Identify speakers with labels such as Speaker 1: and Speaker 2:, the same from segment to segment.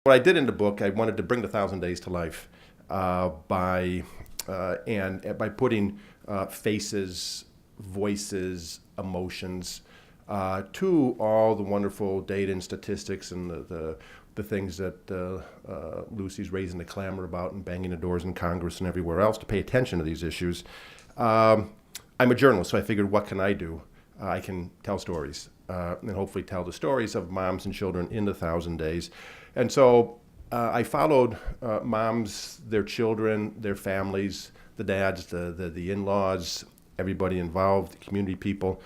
Speaker 1: What I did in the book, I wanted to bring the 1,000 days to life by putting faces, voices, emotions to all the wonderful data and statistics and the things that Lucy's raising the clamor about and banging the doors in Congress and everywhere else to pay attention to these issues. I'm a journalist, so I figured, what can I do? I can tell stories and hopefully tell the stories of moms and children in the 1,000 days. And so I followed moms, their children, their families, the dads, the in-laws, everybody involved, the community people,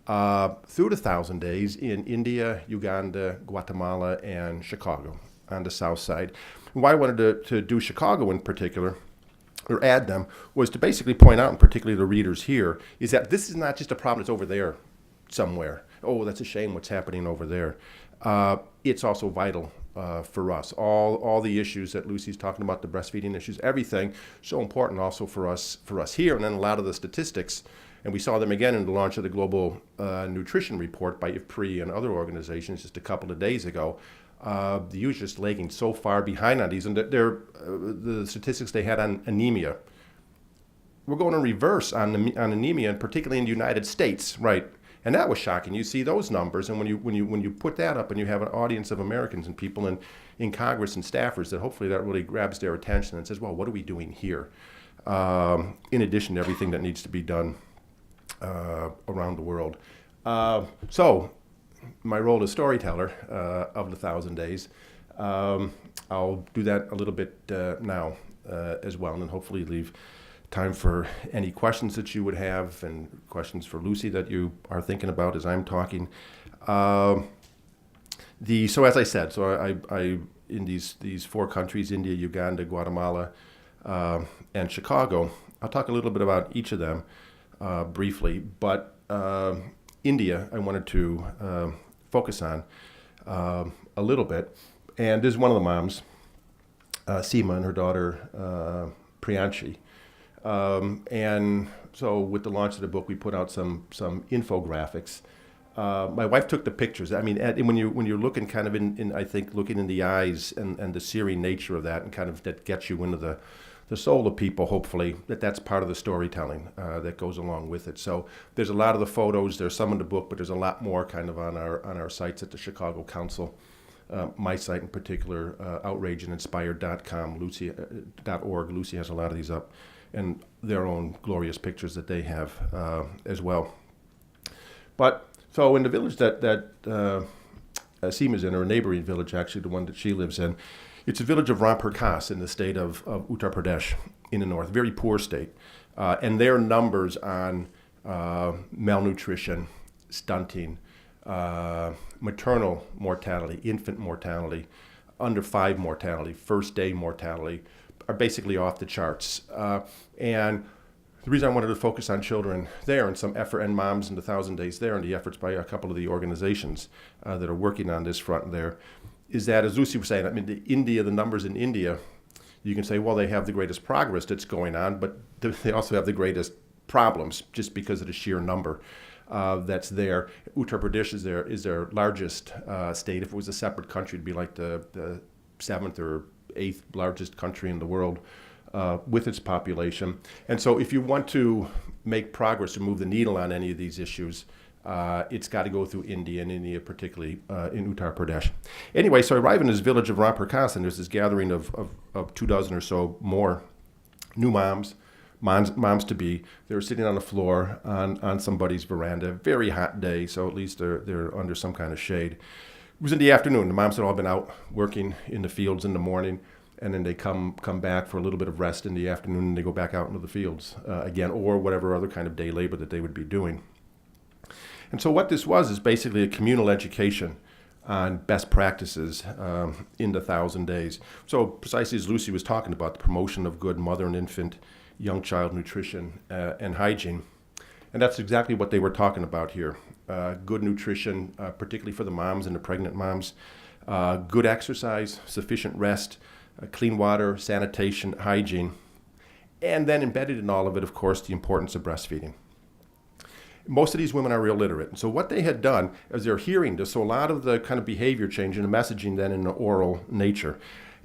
Speaker 1: through the 1,000 days in India, Uganda, Guatemala, and Chicago on the south side. And why I wanted to do Chicago in particular, or add them, was to basically point out, and particularly the readers here, is that this is not just a problem that's over there somewhere. Oh, that's a shame what's happening over there. It's also vital for us. All the issues that Lucy's talking about, the breastfeeding issues, everything, so important also for us here. And then a lot of the statistics, and we saw them again in the launch of the Global Nutrition Report by IFPRI and other organizations just a couple of days ago. The youth just lagging so far behind on these, and the statistics they had on anemia. We're going in reverse on anemia, and particularly in the United States, right? And that was shocking. You see those numbers, and when you put that up, and you have an audience of Americans and people in Congress and staffers, that hopefully that really grabs their attention and says, well, what are we doing here? In addition to everything that needs to be done around the world. So my role as storyteller of the 1,000 days, I'll do that a little bit now as well, and then hopefully leave time for any questions that you would have and questions for Lucy that you are thinking about as I'm talking. So as I said, I in these four countries, India, Uganda, Guatemala, and Chicago, I'll talk a little bit about each of them briefly, but India I wanted to focus on a little bit. And this is one of the moms, Seema, and her daughter, Priyanshi. And so with the launch of the book, we put out some infographics. My wife took the pictures. I mean, when you're looking kind of I think looking in the eyes and the searing nature of that, and kind of that gets you into the soul of people, hopefully, that's part of the storytelling that goes along with it. So there's a lot of the photos, there's some in the book, but there's a lot more kind of on our sites at the Chicago Council. My site in particular, outrageandinspired.com, Lucy.org. Lucy has a lot of these up, and their own glorious pictures that they have as well. But so in the village that Seema's in, or a neighboring village actually, the one that she lives in, it's a village of Rampur Khas in the state of Uttar Pradesh in the north, very poor state. And their numbers on malnutrition, stunting, maternal mortality, infant mortality, under 5 mortality, first day mortality, are basically off the charts. And the reason I wanted to focus on children there, and some effort, and moms in the 1,000 days there, and the efforts by a couple of the organizations that are working on this front there, is that, as Lucy was saying, I mean, the numbers in India, you can say, well, they have the greatest progress that's going on, but they also have the greatest problems just because of the sheer number that's there. Uttar Pradesh is their largest state. If it was a separate country, it'd be like the 7th or 8th largest country in the world with its population. And so if you want to make progress or move the needle on any of these issues, it's got to go through India, and India particularly in Uttar Pradesh. Anyway, so I arrive in this village of Rampur Khas, and there's this gathering of 24 or so more new moms-to-be. They were sitting on the floor on somebody's veranda. Very hot day, so at least they're under some kind of shade. It was in the afternoon. The moms had all been out working in the fields in the morning, and then they come back for a little bit of rest in the afternoon, and they go back out into the fields again, or whatever other kind of day labor that they would be doing. And so what this was is basically a communal education on best practices in the 1,000 days. So precisely as Lucy was talking about, the promotion of good mother and infant, young child nutrition and hygiene. And that's exactly what they were talking about here. Good nutrition, particularly for the moms and the pregnant moms, good exercise, sufficient rest, clean water, sanitation, hygiene, and then embedded in all of it, of course, the importance of breastfeeding. Most of these women are illiterate. And so what they had done is they're hearing this, so a lot of the kind of behavior change and the messaging then in the oral nature.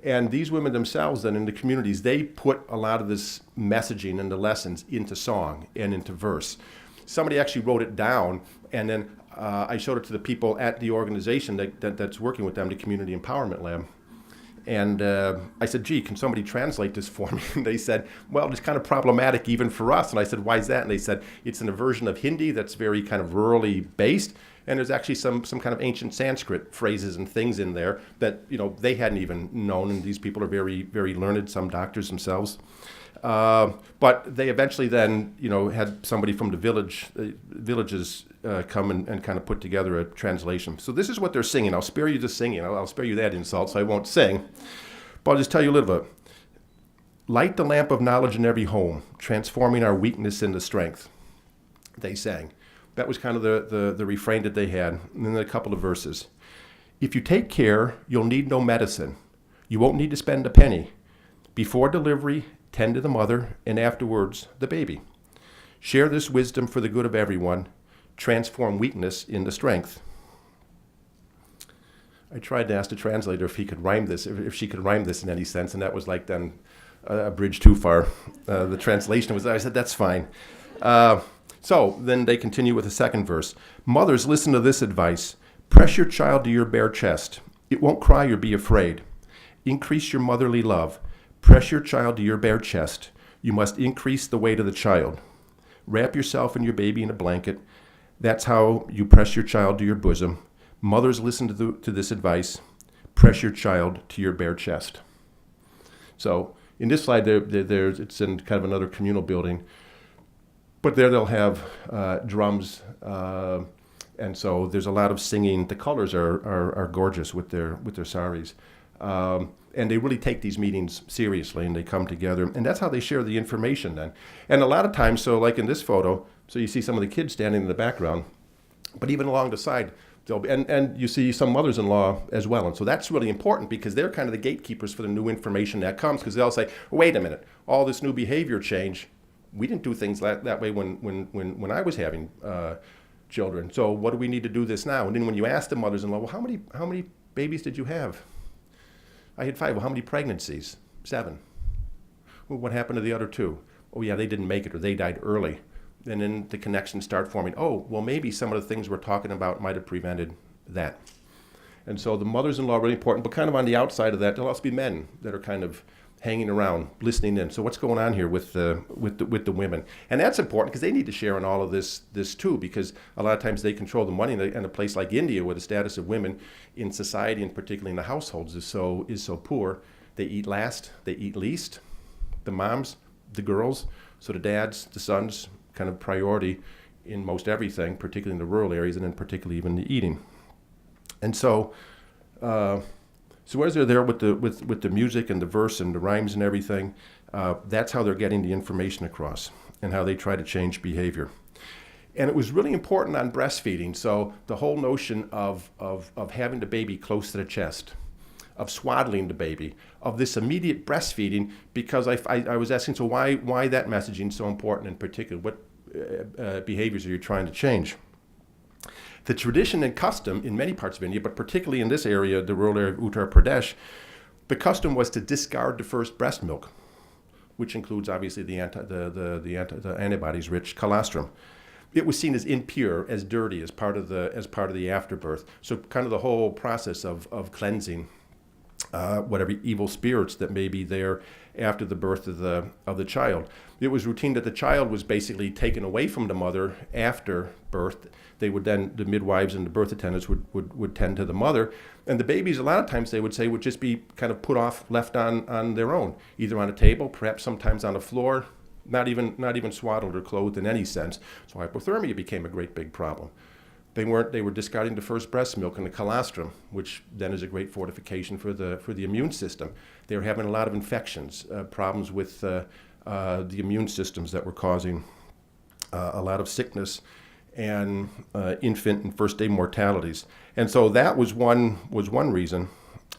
Speaker 1: And these women themselves then in the communities, they put a lot of this messaging and the lessons into song and into verse. Somebody actually wrote it down, and then I showed it to the people at the organization that's working with them, the Community Empowerment Lab. And I said, gee, can somebody translate this for me? And they said, well, it's kind of problematic even for us. And I said, why is that? And they said, it's in a version of Hindi that's very kind of rurally based. And there's actually some kind of ancient Sanskrit phrases and things in there that, they hadn't even known. And these people are very, very learned, some doctors themselves. But they eventually then, had somebody from the villages come and kind of put together a translation. So this is what they're singing. I'll spare you the singing. I'll spare you that insult, so I won't sing. But I'll just tell you a little bit. Light the lamp of knowledge in every home, transforming our weakness into strength, they sang. That was kind of the refrain that they had. And then a couple of verses. If you take care, you'll need no medicine. You won't need to spend a penny. Before delivery, tend to the mother, and afterwards, the baby. Share this wisdom for the good of everyone. Transform weakness into strength. I tried to ask the translator if he could rhyme this, if she could rhyme this in any sense, and that was like then a bridge too far. The translation was, I said, that's fine. So then they continue with the second verse. Mothers, listen to this advice. Press your child to your bare chest. It won't cry or be afraid. Increase your motherly love. Press your child to your bare chest. You must increase the weight of the child. Wrap yourself and your baby in a blanket. That's how you press your child to your bosom. Mothers, listen to this advice. Press your child to your bare chest. So in this slide, it's in kind of another communal building. But there they'll have drums, and so there's a lot of singing. The colors are gorgeous with their saris. And they really take these meetings seriously, and they come together, and that's how they share the information then. And a lot of times, so like in this photo, so you see some of the kids standing in the background, but even along the side, they'll be, and you see some mothers-in-law as well. And so that's really important because they're kind of the gatekeepers for the new information that comes, because they'll say, wait a minute, all this new behavior change, we didn't do things that way when I was having children. So what do we need to do this now? And then when you ask the mothers-in-law, well, how many babies did you have? I had 5. Well, how many pregnancies? 7. Well, what happened to the other 2? Oh, yeah, they didn't make it, or they died early. And then the connections start forming. Oh, well, maybe some of the things we're talking about might have prevented that. And so the mothers-in-law are really important, but kind of on the outside of that, there'll also be men that are kind of hanging around, listening in. So what's going on here with the women? And that's important because they need to share in all of this too, because a lot of times they control the money. And a place like India, where the status of women in society, and particularly in the households, is so poor, they eat last, they eat least. The moms, the girls, so the dads, the sons, kind of priority in most everything, particularly in the rural areas, and then particularly even the eating. And so. So as they're there with the music and the verse and the rhymes and everything, that's how they're getting the information across and how they try to change behavior. And it was really important on breastfeeding. So the whole notion of having the baby close to the chest, of swaddling the baby, of this immediate breastfeeding, because I was asking, so why that messaging is so important in particular? What behaviors are you trying to change? The tradition and custom in many parts of India, but particularly in this area, the rural area of Uttar Pradesh, the custom was to discard the first breast milk, which includes obviously the antibodies-rich colostrum. It was seen as impure, as dirty, as part of the afterbirth. So kind of the whole process of cleansing whatever evil spirits that may be there after the birth of the child. It was routine that the child was basically taken away from the mother after birth. They would then, the midwives and the birth attendants would tend to the mother. And the babies, a lot of times they would say, would just be kind of put off, left on their own, either on a table, perhaps sometimes on the floor, not even swaddled or clothed in any sense. So hypothermia became a great big problem. They were discarding the first breast milk and the colostrum, which then is a great fortification for the immune system. They were having a lot of infections, problems with the immune systems that were causing a lot of sickness and infant and first day mortalities. And so that was one reason.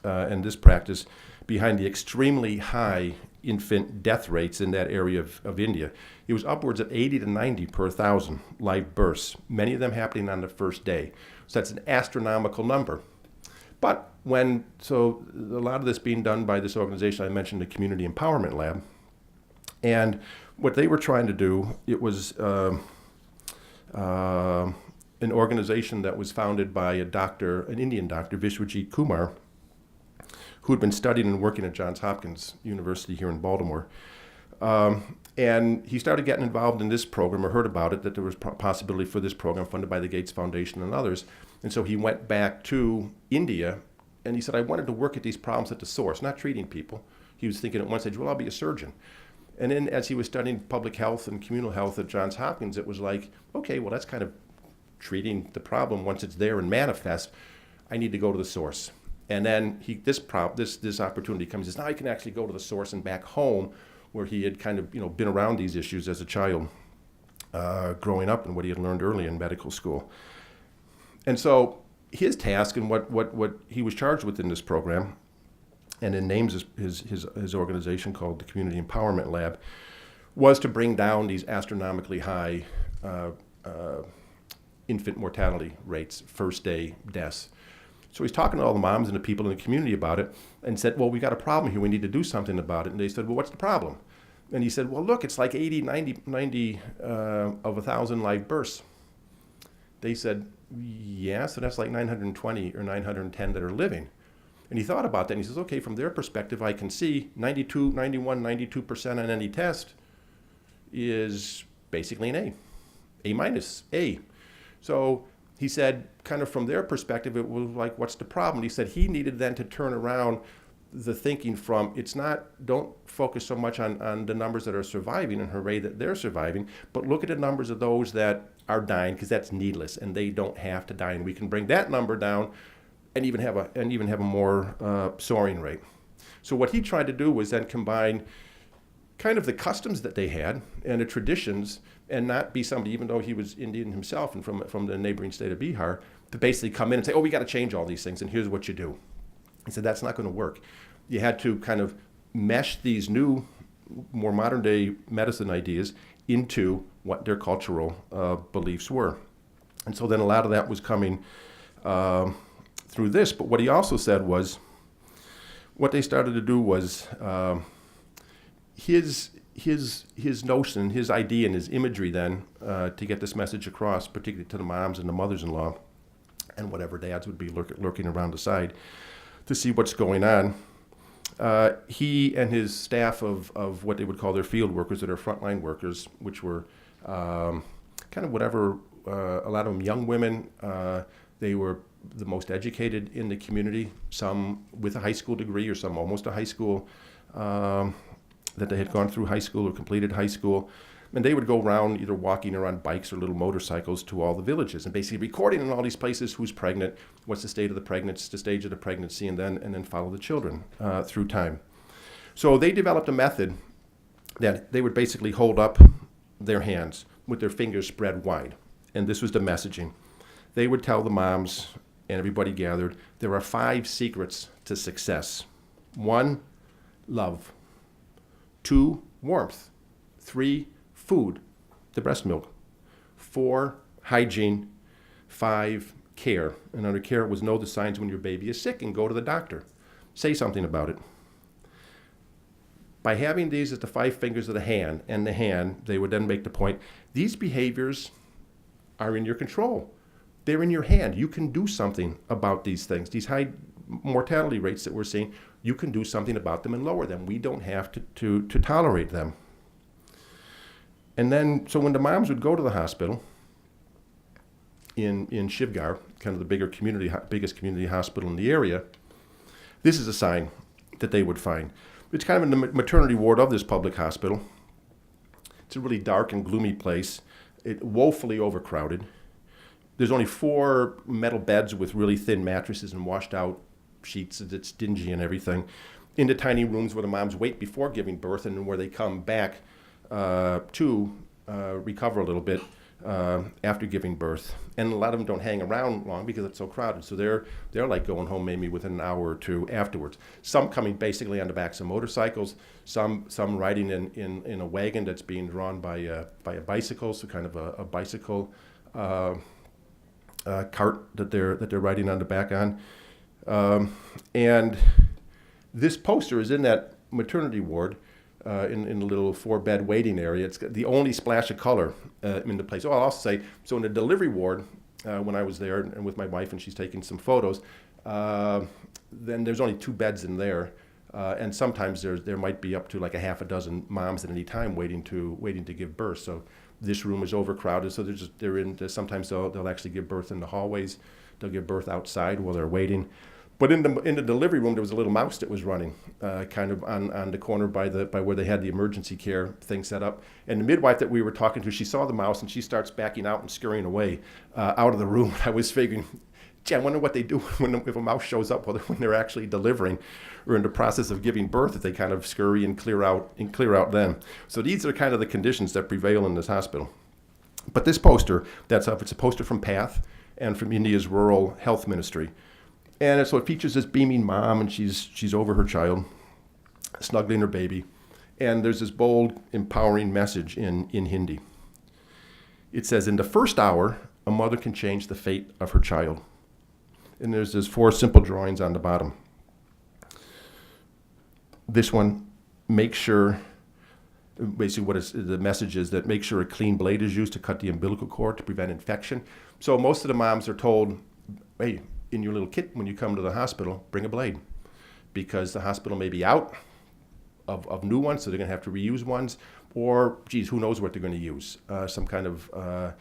Speaker 1: and this practice behind the extremely high infant death rates in that area of India. It was upwards of 80 to 90 per 1,000 live births, many of them happening on the first day. So that's an astronomical number. But so a lot of this being done by this organization I mentioned, the Community Empowerment Lab, and what they were trying to do, it was an organization that was founded by an Indian doctor, Vishwajit Kumar, who had been studying and working at Johns Hopkins University here in Baltimore. And he started getting involved in this program, or heard about it, that there was possibility for this program funded by the Gates Foundation and others. And so he went back to India, and he said, I wanted to work at these problems at the source, not treating people. He was thinking at one stage, well, I'll be a surgeon. And then as he was studying public health and communal health at Johns Hopkins, it was like, okay, well, that's kind of treating the problem once it's there and manifest. I need to go to the source. And then this opportunity comes. He says, now I can actually go to the source and back home, where he had kind of been around these issues as a child, growing up, and what he had learned early in medical school. And so his task and what he was charged with in this program, and it names his organization called the Community Empowerment Lab, was to bring down these astronomically high infant mortality rates, first day deaths. So he's talking to all the moms and the people in the community about it, and said, well, we got a problem here. We need to do something about it. And they said, well, what's the problem? And he said, well, look, it's like 80, 90 of 1,000 live births. They said, yeah, so that's like 920 or 910 that are living. And he thought about that, and he says, okay, from their perspective, I can see 92, 91, 92% on any test is basically an A minus, A. So he said, kind of from their perspective, it was like, what's the problem? He said he needed then to turn around the thinking from, don't focus so much on the numbers that are surviving and hooray that they're surviving, but look at the numbers of those that are dying, because that's needless and they don't have to die. And we can bring that number down and even have a more soaring rate. So what he tried to do was then combine kind of the customs that they had and the traditions, and not be somebody, even though he was Indian himself and from the neighboring state of Bihar, to basically come in and say, oh, we got to change all these things, and here's what you do. He said that's not going to work. You had to kind of mesh these new, more modern day medicine ideas into what their cultural beliefs were. And so then a lot of that was coming through this. But what he also said was, what they started to do was his notion, his idea, and his imagery then to get this message across, particularly to the moms and the mothers-in-law, and whatever dads would be lurking around the side to see what's going on. He and his staff of what they would call their field workers, that are frontline workers, which were kind of whatever, a lot of them young women. They were the most educated in the community, some with a high school degree or some almost a high school, that they had gone through high school or completed high school. And they would go around either walking or on bikes or little motorcycles to all the villages and basically recording in all these places who's pregnant, what's the state of the pregnancy, the stage of the pregnancy, and then follow the children through time. So they developed a method that they would basically hold up their hands with their fingers spread wide. And this was the messaging. They would tell the moms, and everybody gathered, there are 5 secrets to success. 1, love. 2, warmth. 3, food, the breast milk. 4, hygiene. 5, care. And under care was know the signs when your baby is sick and go to the doctor. Say something about it. By having these as the 5 fingers of the hand, they would then make the point, these behaviors are in your control. They're in your hand. You can do something about these things. These high mortality rates that we're seeing, you can do something about them and lower them. We don't have to tolerate them. And then, so when the moms would go to the hospital in Shivgar, kind of the biggest community hospital in the area, this is a sign that they would find. It's kind of in the maternity ward of this public hospital. It's a really dark and gloomy place. It's woefully overcrowded. There's only 4 metal beds with really thin mattresses and washed out sheets. It's dingy and everything. In the tiny rooms where the moms wait before giving birth and where they come back to recover a little bit after giving birth. And a lot of them don't hang around long because it's so crowded. So they're like going home maybe within an hour or two afterwards. Some coming basically on the backs of motorcycles, some riding in a wagon that's being drawn by a bicycle, so kind of a bicycle cart that they're riding on the back on. And this poster is in that maternity ward in the little 4-bed waiting area. It's got the only splash of color in the place. Oh, I'll also say, so in the delivery ward, when I was there and with my wife and she's taking some photos, then there's only 2 beds in there. And sometimes there might be up to like a half a dozen moms at any time waiting to give birth. So this room is overcrowded. So sometimes they'll actually give birth in the hallways. They'll give birth outside while they're waiting. But in the delivery room, there was a little mouse that was running, kind of on the corner by where they had the emergency care thing set up. And the midwife that we were talking to, she saw the mouse and she starts backing out and scurrying away out of the room. I was figuring, gee, I wonder what they do if a mouse shows up when they're actually delivering or in the process of giving birth, if they kind of scurry and clear out then. So these are kind of the conditions that prevail in this hospital. But this poster that's up, it's a poster from PATH and from India's Rural Health Ministry. And so it features this beaming mom, and she's over her child, snuggling her baby. And there's this bold, empowering message in Hindi. It says, in the first hour, a mother can change the fate of her child. And there's 4 simple drawings on the bottom. This one, make sure, basically the message is that make sure a clean blade is used to cut the umbilical cord to prevent infection. So most of the moms are told, hey, in your little kit when you come to the hospital, bring a blade, because the hospital may be out of new ones, so they're going to have to reuse ones, or, geez, who knows what they're going to use. Some kind of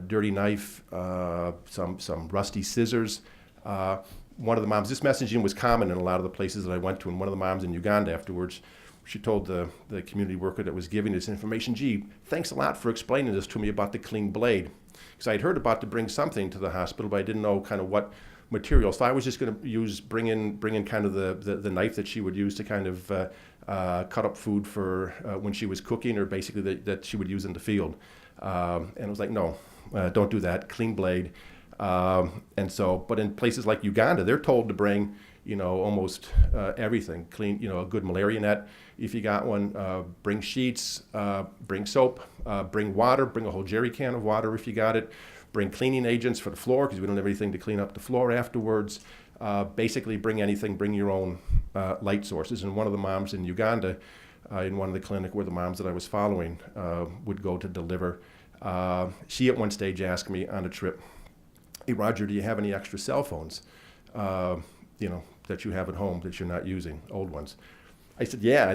Speaker 1: dirty knife, some rusty scissors. One of the moms, this messaging was common in a lot of the places that I went to, and one of the moms in Uganda afterwards, she told the community worker that was giving this information, gee, thanks a lot for explaining this to me about the clean blade. Because I'd heard about to bring something to the hospital, but I didn't know kind of what material. So I was just going to bring in kind of the knife that she would use to kind of cut up food for when she was cooking, or basically that she would use in the field. And I was like, no, don't do that. Clean blade. But in places like Uganda, they're told to bring, almost everything. Clean, a good malaria net if you got one. Bring sheets, bring soap, bring water, bring a whole jerry can of water if you got it. Bring cleaning agents for the floor because we don't have anything to clean up the floor afterwards. Basically bring anything, bring your own light sources. And one of the moms in Uganda, in one of the clinic where the moms that I was following would go to deliver, she at one stage asked me on a trip, hey, Roger, do you have any extra cell phones, that you have at home that you're not using, old ones? I said, yeah,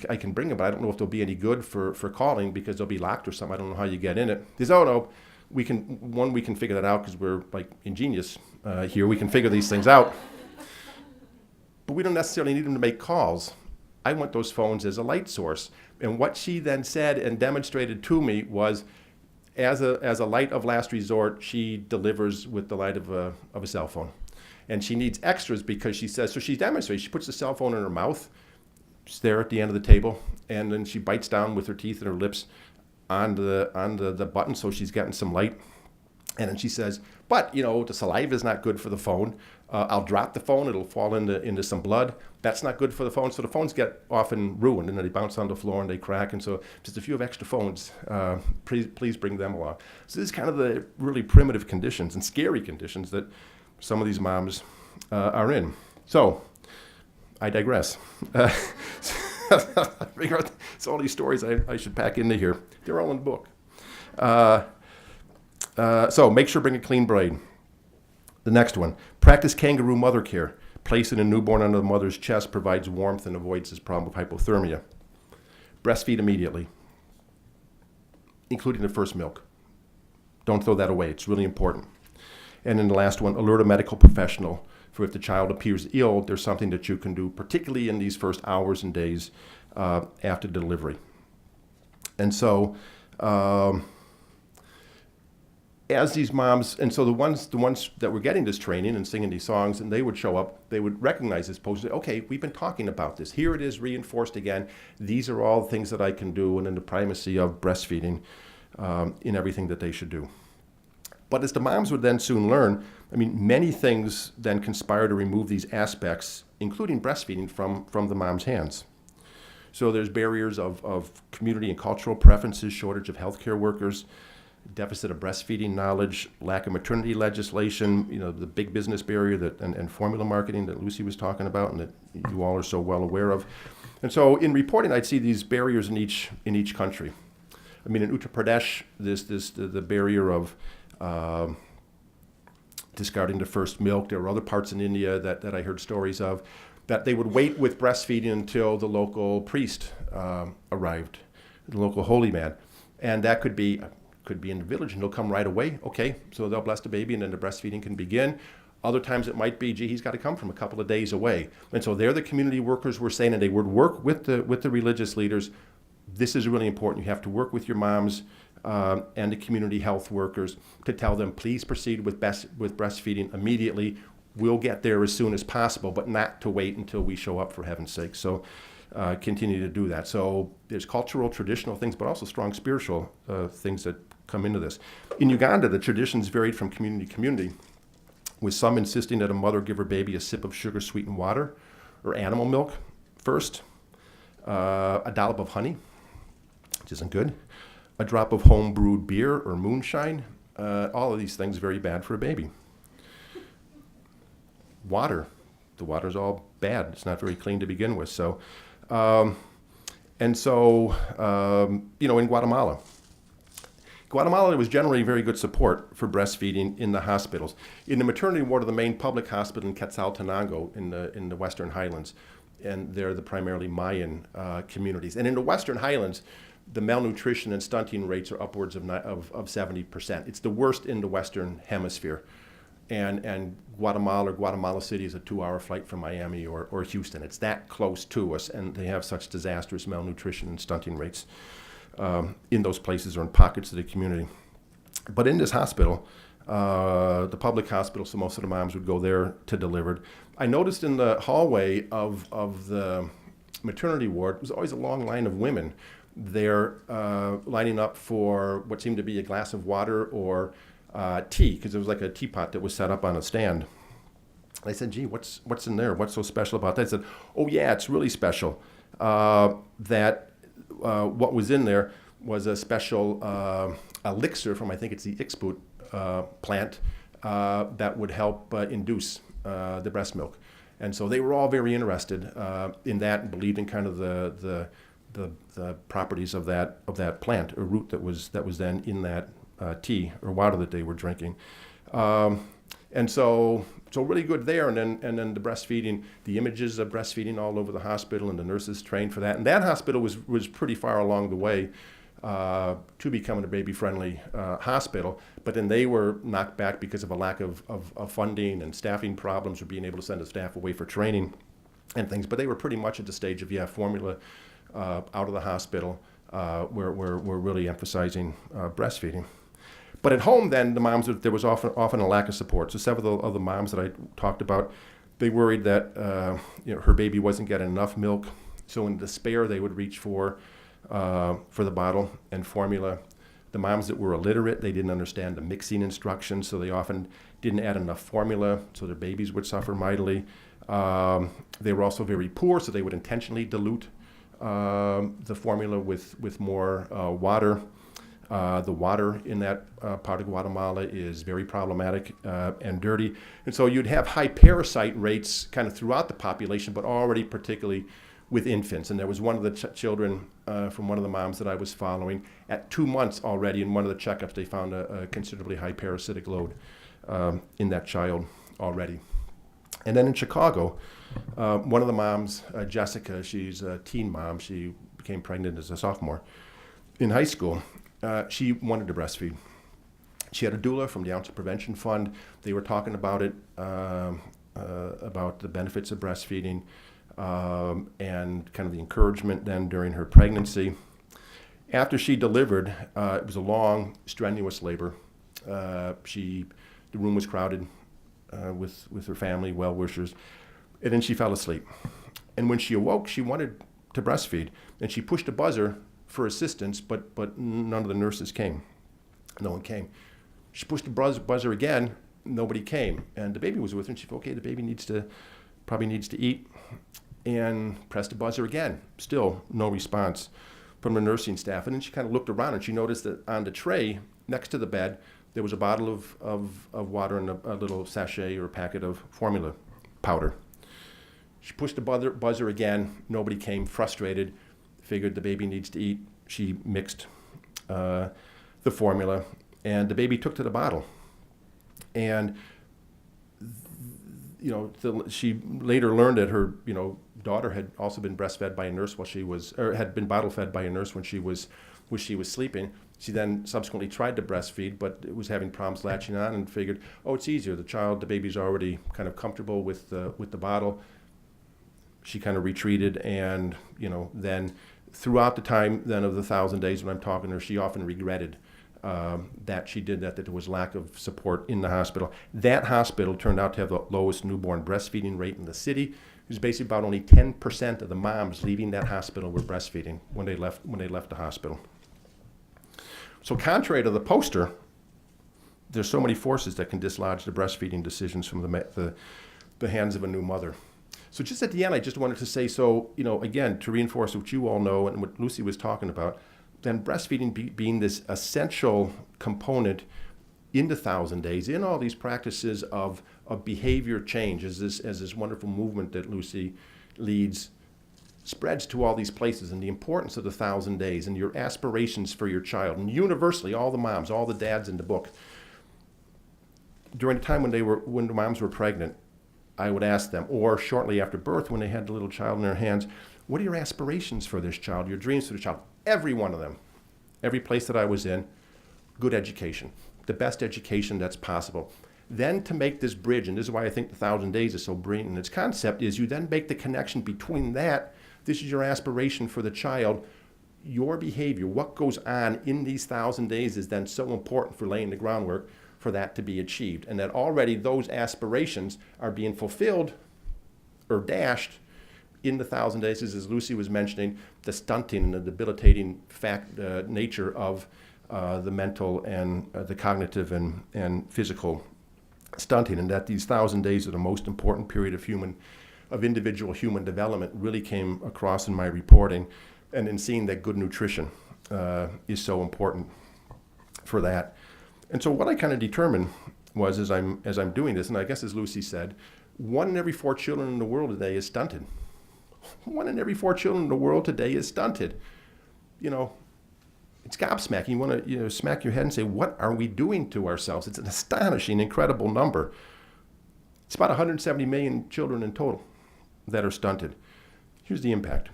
Speaker 1: I can bring them, but I don't know if they'll be any good for calling because they'll be locked or something. I don't know how you get in it. He says, oh, no, we can figure that out because we're like ingenious here. We can figure these things out. But we don't necessarily need them to make calls. I want those phones as a light source. And what she then said and demonstrated to me was, as a light of last resort, she delivers with the light of a cell phone. And she needs extras because she says, so she demonstrates, she puts the cell phone in her mouth, she's there at the end of the table, and then she bites down with her teeth and her lips on the button so she's getting some light. And then she says, but, the saliva is not good for the phone. I'll drop the phone, it'll fall into some blood. That's not good for the phone. So the phones get often ruined, and then they bounce on the floor and they crack. And so just if you have extra phones, please bring them along. So this is kind of the really primitive conditions and scary conditions that some of these moms are in. So I digress. I figure out it's all these stories I should pack into here. They're all in the book. So make sure to bring a clean blade. The next one, practice kangaroo mother care. Placing a newborn under the mother's chest provides warmth and avoids this problem of hypothermia. Breastfeed immediately, including the first milk. Don't throw that away. It's really important. And then the last one, alert a medical professional for if the child appears ill, there's something that you can do, particularly in these first hours and days after delivery. And so, as these moms, and so the ones that were getting this training and singing these songs, and they would show up, they would recognize this post and say, okay, we've been talking about this. Here it is reinforced again. These are all things that I can do, and then the primacy of breastfeeding. in everything that they should do. But as the moms would then soon learn, many things then conspire to remove these aspects, including breastfeeding, from the mom's hands. So there's barriers of community and cultural preferences, shortage of healthcare workers, deficit of breastfeeding knowledge, lack of maternity legislation, the big business barrier and formula marketing that Lucy was talking about and that you all are so well aware of. And so in reporting, I'd see these barriers in each country. In Uttar Pradesh, the barrier of discarding the first milk. There were other parts in India that I heard stories of, that they would wait with breastfeeding until the local priest arrived, the local holy man. And that could be in the village, and he'll come right away. Okay, so they'll bless the baby, and then the breastfeeding can begin. Other times it might be, he's got to come from a couple of days away. And so there the community workers were saying, and they would work with the religious leaders, this is really important. You have to work with your moms and the community health workers to tell them, please proceed with breastfeeding immediately. We'll get there as soon as possible, but not to wait until we show up, for heaven's sake. So continue to do that. So there's cultural, traditional things, but also strong spiritual things that come into this. In Uganda, the traditions varied from community to community, with some insisting that a mother give her baby a sip of sugar-sweetened water or animal milk first, a dollop of honey, which isn't good, a drop of home-brewed beer or moonshine. All of these things very bad for a baby. Water. The water's all bad. It's not very clean to begin with. So, in Guatemala, there was generally very good support for breastfeeding in the hospitals. In the maternity ward of the main public hospital in Quetzaltenango in the Western Highlands, and they're the primarily Mayan communities. And in the Western Highlands, the malnutrition and stunting rates are upwards of 70%. It's the worst in the Western Hemisphere. And Guatemala City is a 2-hour flight from Miami or Houston. It's that close to us, and they have such disastrous malnutrition and stunting rates in those places or in pockets of the community. But in this hospital, the public hospital, so most of the moms would go there to deliver. I noticed in the hallway of the maternity ward, was always a long line of women there lining up for what seemed to be a glass of water or tea, because there was like a teapot that was set up on a stand. I said, gee, what's in there? What's so special about that? I said, oh yeah, it's really special. That what was in there was a special elixir from, I think it's the Ixput plant, that would help induce the breast milk. And so they were all very interested in that and believed in kind of the properties of that plant or root that was then in that tea or water that they were drinking. And so really good there. And then the breastfeeding, the images of breastfeeding all over the hospital, and the nurses trained for that. And that hospital was pretty far along the way to becoming a baby-friendly hospital. But then they were knocked back because of a lack of funding and staffing problems, or being able to send the staff away for training and things. But they were pretty much at the stage of, formula out of the hospital, where we're really emphasizing breastfeeding. But at home, then, the moms, there was often a lack of support. So several of the moms that I talked about, they worried that her baby wasn't getting enough milk. So in despair, they would reach for the bottle and formula. The moms that were illiterate, they didn't understand the mixing instructions, so they often didn't add enough formula, so their babies would suffer mightily. They were also very poor, so they would intentionally dilute the formula with more water. The water in that part of Guatemala is very problematic and dirty. And so you'd have high parasite rates kind of throughout the population, but already particularly with infants. And there was one of the children from one of the moms that I was following. At 2 months already, in one of the checkups, they found a considerably high parasitic load in that child already. And then in Chicago, one of the moms, Jessica, she's a teen mom. She became pregnant as a sophomore in high school. She wanted to breastfeed. She had a doula from the Ounce Prevention Fund. They were talking about it, about the benefits of breastfeeding, and kind of the encouragement then during her pregnancy. After she delivered, it was a long, strenuous labor. The room was crowded with her family, well-wishers, and then she fell asleep. And when she awoke, she wanted to breastfeed, and she pushed a buzzer for assistance, but none of the nurses came. No one came. She pushed the buzzer again. Nobody came. And the baby was with her, and she thought, okay, the baby probably needs to eat. And pressed the buzzer again. Still no response from the nursing staff. And then she kind of looked around, and she noticed that on the tray next to the bed, there was a bottle of water and a little sachet or a packet of formula powder. She pushed the buzzer again. Nobody came. Frustrated. Figured the baby needs to eat. She mixed the formula, and the baby took to the bottle. And she later learned that her daughter had also been breastfed by a nurse had been bottle fed by a nurse when she was sleeping. She then subsequently tried to breastfeed, but it was having problems latching on, and figured, it's easier. The baby's already kind of comfortable with the bottle. She kind of retreated, and then throughout the time then of the 1,000 days when I'm talking to her, she often regretted that she did that there was lack of support in the hospital. That hospital turned out to have the lowest newborn breastfeeding rate in the city. It was basically about only 10% of the moms leaving that hospital were breastfeeding when they left the hospital. So contrary to the poster, there's so many forces that can dislodge the breastfeeding decisions from the hands of a new mother. So just at the end, I just wanted to say, again, to reinforce what you all know and what Lucy was talking about, then breastfeeding being this essential component in the 1,000 days, in all these practices of behavior change, as this wonderful movement that Lucy leads spreads to all these places, and the importance of the 1,000 days and your aspirations for your child, and universally, all the moms, all the dads in the book. During the time when the moms were pregnant, I would ask them, or shortly after birth when they had the little child in their hands, what are your aspirations for this child, your dreams for the child? Every one of them, every place that I was in, good education, the best education that's possible. Then to make this bridge, and this is why I think the 1,000 days is so brilliant in its concept, is you then make the connection between that, this is your aspiration for the child, your behavior, what goes on in these 1,000 days is then so important for laying the groundwork for that to be achieved. And that already those aspirations are being fulfilled or dashed in the 1,000 days, as Lucy was mentioning, the stunting and the debilitating nature of the mental and the cognitive and physical stunting, and that these 1,000 days are the most important period of individual human development really came across in my reporting, and in seeing that good nutrition is so important for that. And so what I kind of determined was, as I'm doing this, and I guess as Lucy said, 1 in every 4 children in the world today is stunted. 1 in every 4 children in the world today is stunted. It's gobsmacking. You want to smack your head and say, what are we doing to ourselves? It's an astonishing, incredible number. It's about 170 million children in total that are stunted. Here's the impact.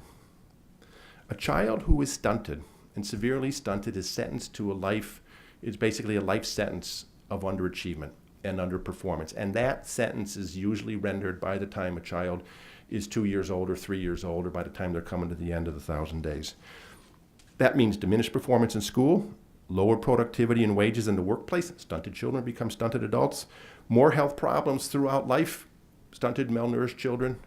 Speaker 1: A child who is stunted and severely stunted is sentenced to it's basically a life sentence of underachievement and underperformance. And that sentence is usually rendered by the time a child is 2 years old or 3 years old, or by the time they're coming to the end of the 1,000 days. That means diminished performance in school, lower productivity and wages in the workplace. Stunted children become stunted adults. More health problems throughout life. Stunted, malnourished children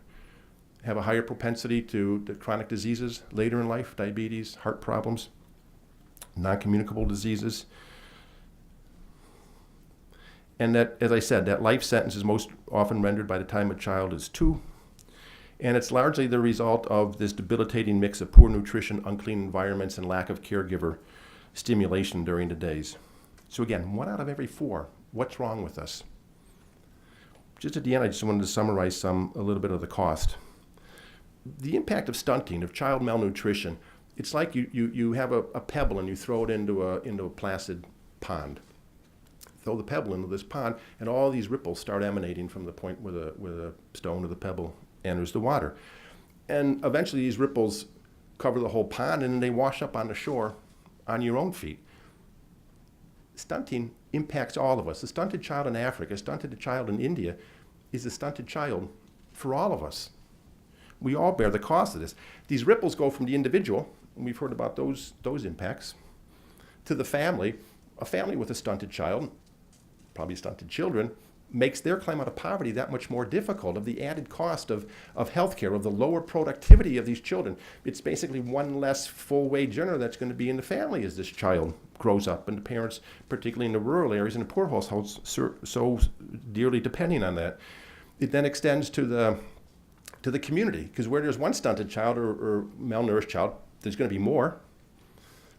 Speaker 1: have a higher propensity to chronic diseases later in life, diabetes, heart problems, non-communicable diseases. And that, as I said, that life sentence is most often rendered by the time a child is 2. And it's largely the result of this debilitating mix of poor nutrition, unclean environments, and lack of caregiver stimulation during the days. So again, 1 out of every 4. What's wrong with us? Just at the end, I just wanted to summarize a little bit of the cost. The impact of stunting, of child malnutrition, it's like you have a pebble and you throw it into a placid pond. Throw the pebble into this pond, and all these ripples start emanating from the point where the stone or the pebble enters the water. And eventually these ripples cover the whole pond, and then they wash up on the shore on your own feet. Stunting impacts all of us. A stunted child in Africa, a stunted child in India is a stunted child for all of us. We all bear the cost of this. These ripples go from the individual, and we've heard about those impacts, to the family. A family with a stunted child, probably stunted children, makes their climb out of poverty that much more difficult, of the added cost of healthcare, of the lower productivity of these children. It's basically one less full-wage earner that's going to be in the family as this child grows up, and the parents, particularly in the rural areas and the poor households, so dearly depending on that. It then extends to the community, because where there's one stunted child or malnourished child, there's going to be more.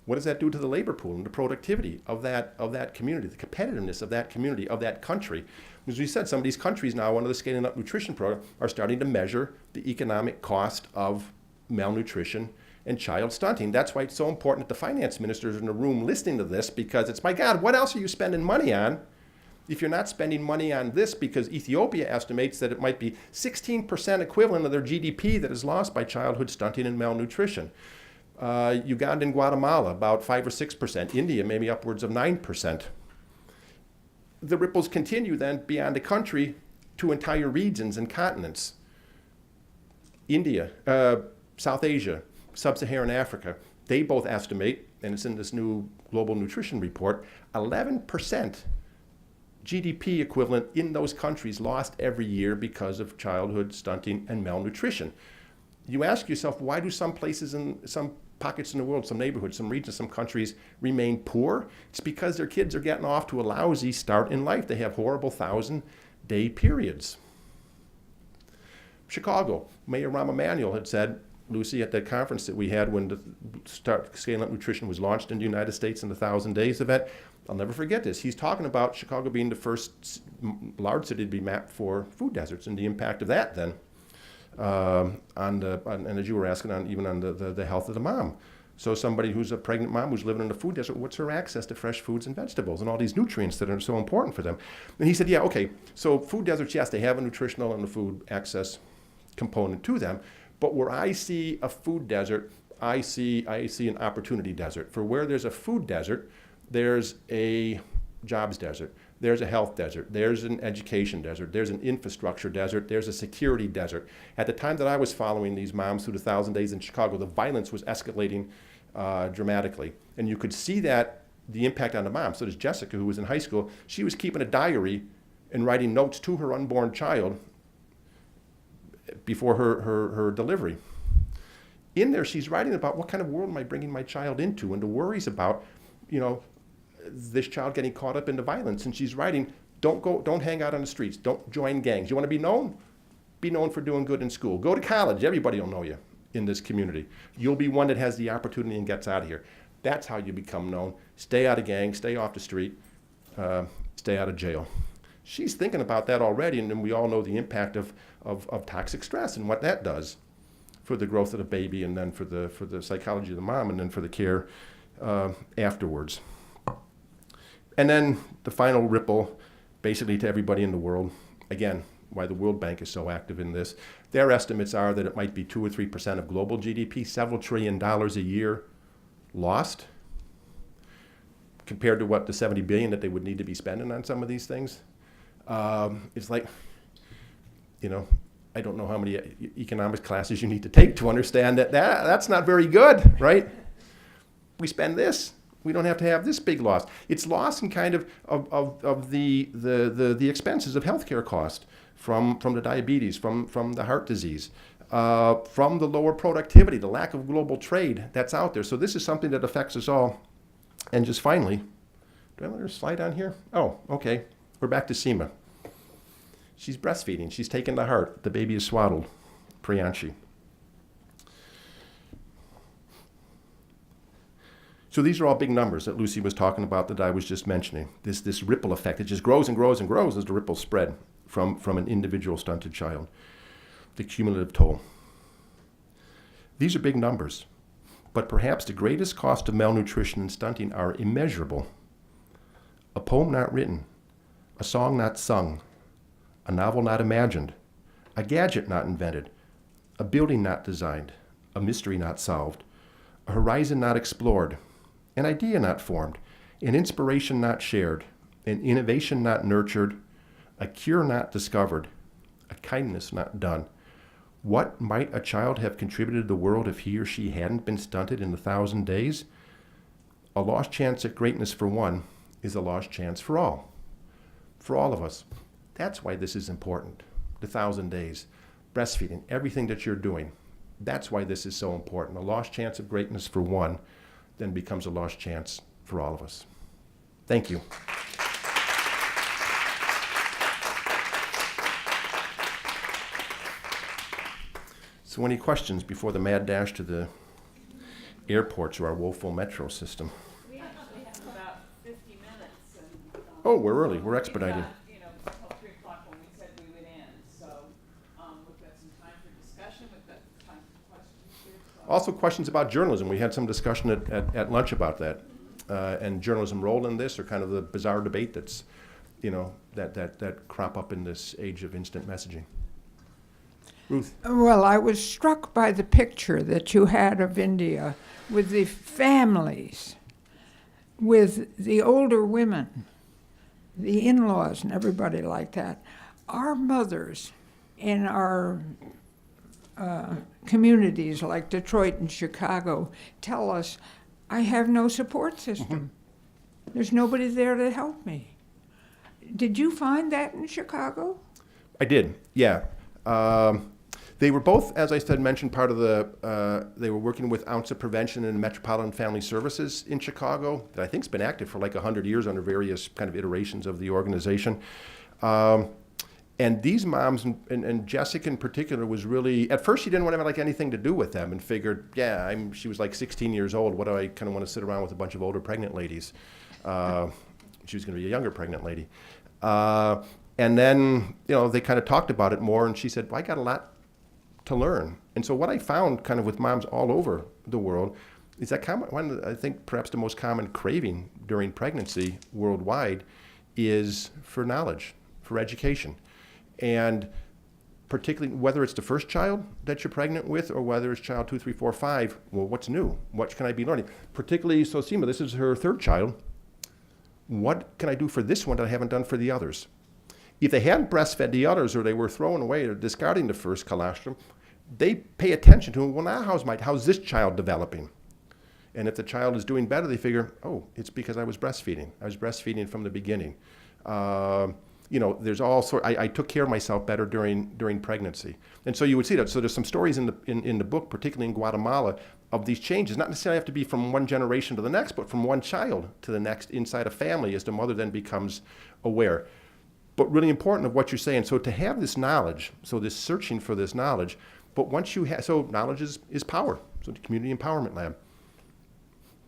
Speaker 1: What does that do to the labor pool and the productivity of that community, the competitiveness of that community, of that country? As we said, some of these countries now, under the Scaling Up Nutrition program, are starting to measure the economic cost of malnutrition and child stunting. That's why it's so important that the finance ministers are in the room listening to this, because it's, my God, what else are you spending money on if you're not spending money on this? Because Ethiopia estimates that it might be 16% equivalent of their GDP that is lost by childhood stunting and malnutrition. Uganda and Guatemala, about 5 or 6%. India, maybe upwards of 9%. The ripples continue then beyond the country to entire regions and continents. India, South Asia, Sub-Saharan Africa, they both estimate, and it's in this new Global Nutrition Report, 11% GDP equivalent in those countries lost every year because of childhood stunting and malnutrition. You ask yourself, why do some places in some pockets in the world, some neighborhoods, some regions, some countries remain poor? It's because their kids are getting off to a lousy start in life. They have horrible 1,000-day periods. Chicago, Mayor Rahm Emanuel had said, Lucy, at that conference that we had when the Scaling Up Nutrition was launched in the United States in the 1,000 Days event, I'll never forget this. He's talking about Chicago being the first large city to be mapped for food deserts and the impact of that then. And as you were asking, even on the health of the mom. So somebody who's a pregnant mom who's living in a food desert, what's her access to fresh foods and vegetables and all these nutrients that are so important for them? And he said, yeah, okay, so food deserts, yes, they have a nutritional and a food access component to them, but where I see a food desert, I see an opportunity desert. For where there's a food desert, there's a jobs desert. There's a health desert, there's an education desert, there's an infrastructure desert, there's a security desert. At the time that I was following these moms through the 1,000 Days in Chicago, the violence was escalating dramatically. And you could see that, the impact on the mom. So there's Jessica, who was in high school. She was keeping a diary and writing notes to her unborn child before her delivery. In there, she's writing about what kind of world am I bringing my child into, and the worries about, this child getting caught up in the violence. And she's writing, don't hang out on the streets, don't join gangs. You want to be known? Be known for doing good in school. Go to college, everybody will know you in this community. You'll be one that has the opportunity and gets out of here. That's how you become known. Stay out of gangs, stay off the street, stay out of jail. She's thinking about that already, and then we all know the impact of toxic stress and what that does for the growth of the baby, and then for the psychology of the mom, and then for the care afterwards. And then the final ripple, basically to everybody in the world, again, why the World Bank is so active in this. Their estimates are that it might be 2 or 3% of global GDP, several $1 trillion a year lost, compared to what, the $70 billion that they would need to be spending on some of these things. It's like, I don't know how many economics classes you need to take to understand that's not very good, right? We spend this. We don't have to have this big loss. It's loss in kind of the expenses of healthcare cost from the diabetes, from the heart disease, from the lower productivity, the lack of global trade that's out there. So this is something that affects us all. And just finally, do I let her slide on here? Oh, okay. We're back to Seema. She's breastfeeding. She's taking the heart. The baby is swaddled. Priyanshi. So these are all big numbers that Lucy was talking about, that I was just mentioning. This ripple effect, it just grows and grows and grows as the ripples spread from an individual stunted child. The cumulative toll. These are big numbers, but perhaps the greatest cost of malnutrition and stunting are immeasurable. A poem not written, a song not sung, a novel not imagined, a gadget not invented, a building not designed, a mystery not solved, a horizon not explored, an idea not formed, an inspiration not shared, an innovation not nurtured, a cure not discovered, a kindness not done. What might a child have contributed to the world if he or she hadn't been stunted in 1,000 days? A lost chance at greatness for one is a lost chance for all of us. That's why this is important. The 1,000 days, breastfeeding, everything that you're doing. That's why this is so important. A lost chance of greatness for one then becomes a lost chance for all of us. Thank you. So any questions before the mad dash to the airports or our woeful metro system?
Speaker 2: We actually have about 50 minutes. And,
Speaker 1: Oh, we're early. We're expediting.
Speaker 2: We've got, until 3 o'clock when we said we would end. So we've got some time for discussion. We've got time for questions here. So.
Speaker 1: Also questions about journalism. We had some discussion at lunch about that. And journalism role in this, or kind of the bizarre debate that's, that crop up in this age of instant messaging. Ruth?
Speaker 3: Well, I was struck by the picture that you had of India with the families, with the older women, the in-laws and everybody like that. Our mothers in our communities like Detroit and Chicago tell us, I have no support system. There's nobody there to help me. Did you find that in Chicago?
Speaker 1: I did, yeah. They were both, as I said, mentioned part of they were working with Ounce of Prevention and Metropolitan Family Services in Chicago, that I think's been active for like 100 years under various kind of iterations of the organization. And these moms, and Jessica in particular, was really, at first she didn't want to have like anything to do with them and figured, she was like 16 years old, what do I kind of want to sit around with a bunch of older pregnant ladies? She was going to be a younger pregnant lady. And then, they kind of talked about it more, and she said, well, I got a lot to learn. And so what I found kind of with moms all over the world is that I think perhaps the most common craving during pregnancy worldwide is for knowledge, for education. And particularly whether it's the first child that you're pregnant with or whether it's child 2, 3, 4, 5, well, what's new? What can I be learning? Particularly Sosima, this is her third child. What can I do for this one that I haven't done for the others? If they hadn't breastfed the others or they were throwing away or discarding the first colostrum, they pay attention to, well, now how's this child developing? And if the child is doing better, they figure, oh, it's because I was breastfeeding. I was breastfeeding from the beginning. There's all sorts. I took care of myself better during pregnancy. And so you would see that. So there's some stories in the book, particularly in Guatemala, of these changes. Not necessarily have to be from one generation to the next, but from one child to the next inside a family as the mother then becomes aware. But really important of what you're saying. So to have this knowledge, so this searching for this knowledge, but once you have, so knowledge is power. So the Community Empowerment Lab.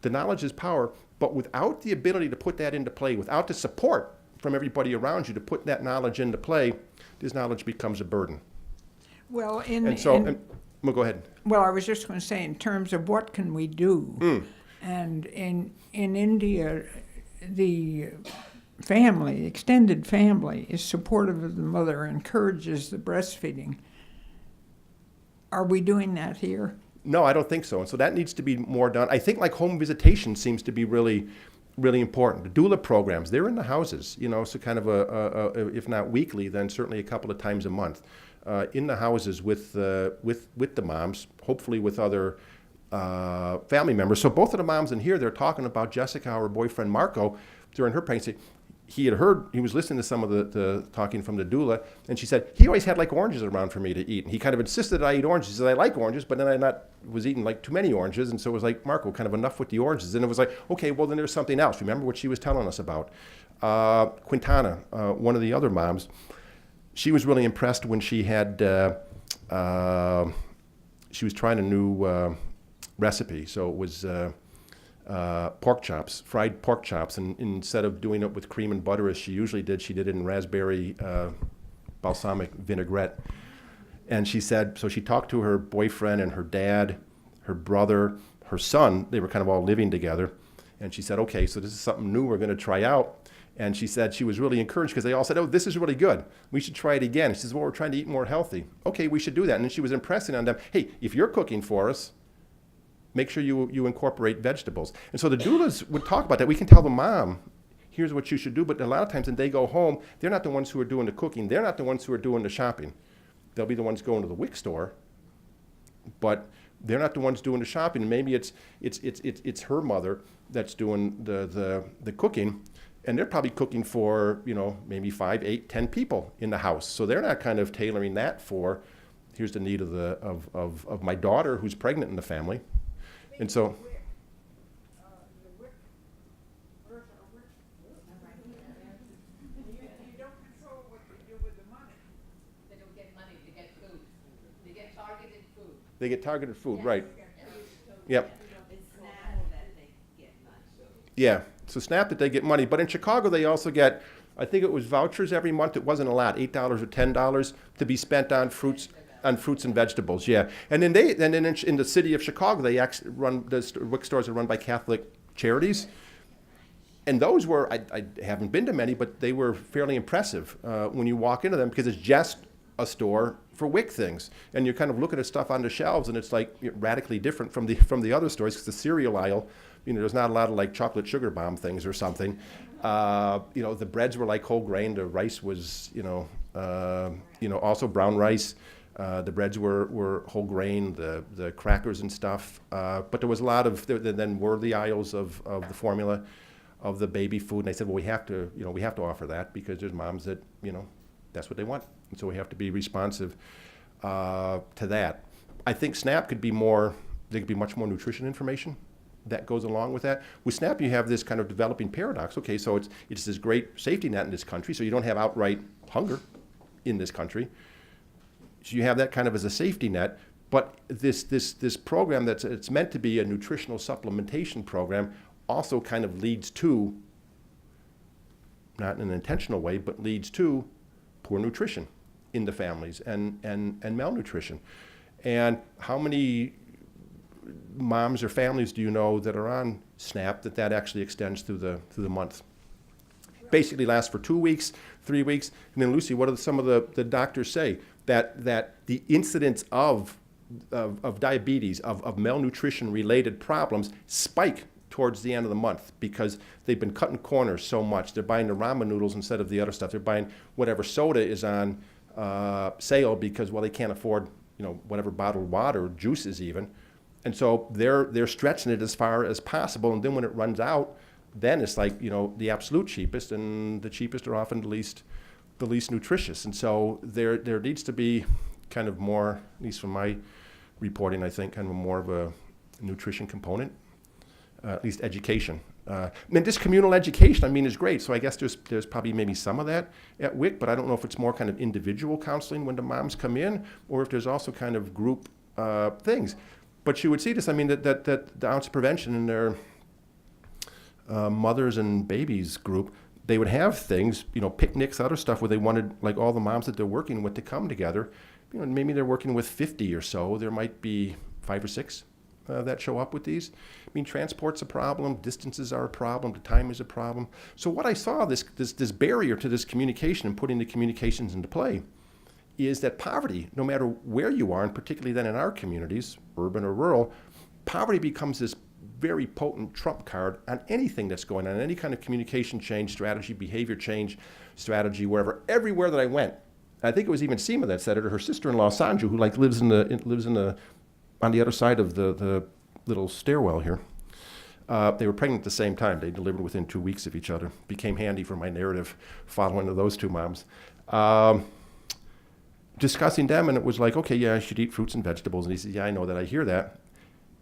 Speaker 1: The knowledge is power, but without the ability to put that into play, without the support from everybody around you to put that knowledge into play, this knowledge becomes a burden.
Speaker 3: Well,
Speaker 1: well, go ahead.
Speaker 3: Well, I was just going to say, in terms of what can we do, and in India, the family, extended family, is supportive of the mother, encourages the breastfeeding. Are we doing that here?
Speaker 1: No, I don't think so. And so that needs to be more done. I think like home visitation seems to be really, really important. The doula programs, they're in the houses, so kind of if not weekly, then certainly a couple of times a month, in the houses with the moms, hopefully with other family members. So both of the moms in here, they're talking about Jessica, her boyfriend Marco, during her pregnancy. He was listening to some of the talking from the doula, and she said, he always had like oranges around for me to eat. And he kind of insisted that I eat oranges. He said, I like oranges, but then I was eating like too many oranges. And so it was like, Marco, kind of enough with the oranges. And it was like, okay, well then there's something else. Remember what she was telling us about? Quintana, one of the other moms, she was really impressed when she had, she was trying a new recipe. So it was pork chops, fried pork chops, and instead of doing it with cream and butter as she usually did, she did it in raspberry balsamic vinaigrette. And she said, so she talked to her boyfriend and her dad, her brother, her son. They were kind of all living together. And she said, okay, so this is something new we're going to try out. And she said she was really encouraged because they all said, oh, this is really good. We should try it again. She says, well, we're trying to eat more healthy. Okay, we should do that. And then she was impressing on them, hey, if you're cooking for us, make sure you incorporate vegetables. And so the doulas would talk about that. We can tell the mom, here's what you should do. But a lot of times when they go home, they're not the ones who are doing the cooking. They're not the ones who are doing the shopping. They'll be the ones going to the WIC store, but they're not the ones doing the shopping. And maybe it's her mother that's doing the cooking. And they're probably cooking for, maybe 5, 8, 10 people in the house. So they're not kind of tailoring that for, here's the need of my daughter who's pregnant in the family. And so,
Speaker 2: You don't control what you do with the money.
Speaker 4: They don't get money, they get food. They get targeted food.
Speaker 1: they get targeted food, right? Yep.
Speaker 5: It's SNAP that they get money.
Speaker 1: Yeah, so SNAP that they get money. But in Chicago, they also get, I think it was vouchers every month. It wasn't a lot, $8 or $10 to be spent on fruits and vegetables. Yeah, and then in the city of Chicago, they actually run the WIC stores are run by Catholic charities. And those were, I haven't been to many, but they were fairly impressive when you walk into them, because it's just a store for WIC things. And you're kind of looking at stuff on the shelves, and it's like radically different from the other stores, because the cereal aisle, there's not a lot of like chocolate sugar bomb things or something. The breads were like whole grain. The rice was, also brown rice. The breads were whole grain, the crackers and stuff. But there was a lot of, then were the aisles of the formula, of the baby food. And I said, well, we have to offer that, because there's moms that, that's what they want. And so we have to be responsive to that. I think SNAP could be there could be much more nutrition information that goes along with that. With SNAP, you have this kind of developing paradox. Okay, so it's this great safety net in this country, so you don't have outright hunger in this country. So you have that kind of as a safety net, but this program it's meant to be a nutritional supplementation program also kind of leads to, not in an intentional way, but leads to poor nutrition in the families and malnutrition. And how many moms or families do you know that are on SNAP that actually extends through the month? Basically lasts for 2 weeks, 3 weeks. And then, Lucy, what do some of the doctors say? That the incidence of diabetes, of malnutrition-related problems spike towards the end of the month, because they've been cutting corners so much. They're buying the ramen noodles instead of the other stuff. They're buying whatever soda is on sale because, well, they can't afford, whatever bottled water or juices even. And so they're stretching it as far as possible. And then when it runs out, then it's like, the absolute cheapest, and the cheapest are often the least nutritious. And so there needs to be kind of more, at least from my reporting, I think, kind of more of a nutrition component. At least education. This communal education, is great. So I guess there's probably maybe some of that at WIC, but I don't know if it's more kind of individual counseling when the moms come in, or if there's also kind of group things. But you would see this, that the ounce of prevention in their mothers and babies group, they would have things, picnics, other stuff, where they wanted like all the moms that they're working with to come together. Maybe they're working with 50 or so. There might be 5 or 6 that show up with these. Transport's a problem, distances are a problem, the time is a problem. So what I saw, this barrier to this communication and putting the communications into play, is that poverty, no matter where you are, and particularly then in our communities, urban or rural, poverty becomes this very potent trump card on anything that's going on, any kind of communication change strategy, behavior change strategy, everywhere that I went. I think it was even Seema that said it, or her sister-in-law Sanju, who lives on the other side of the little stairwell here. They were pregnant at the same time. They delivered within 2 weeks of each other. Became handy for my narrative following of those two moms. Discussing them, and it was like, okay, yeah, I should eat fruits and vegetables. And he said, yeah, I know that. I hear that.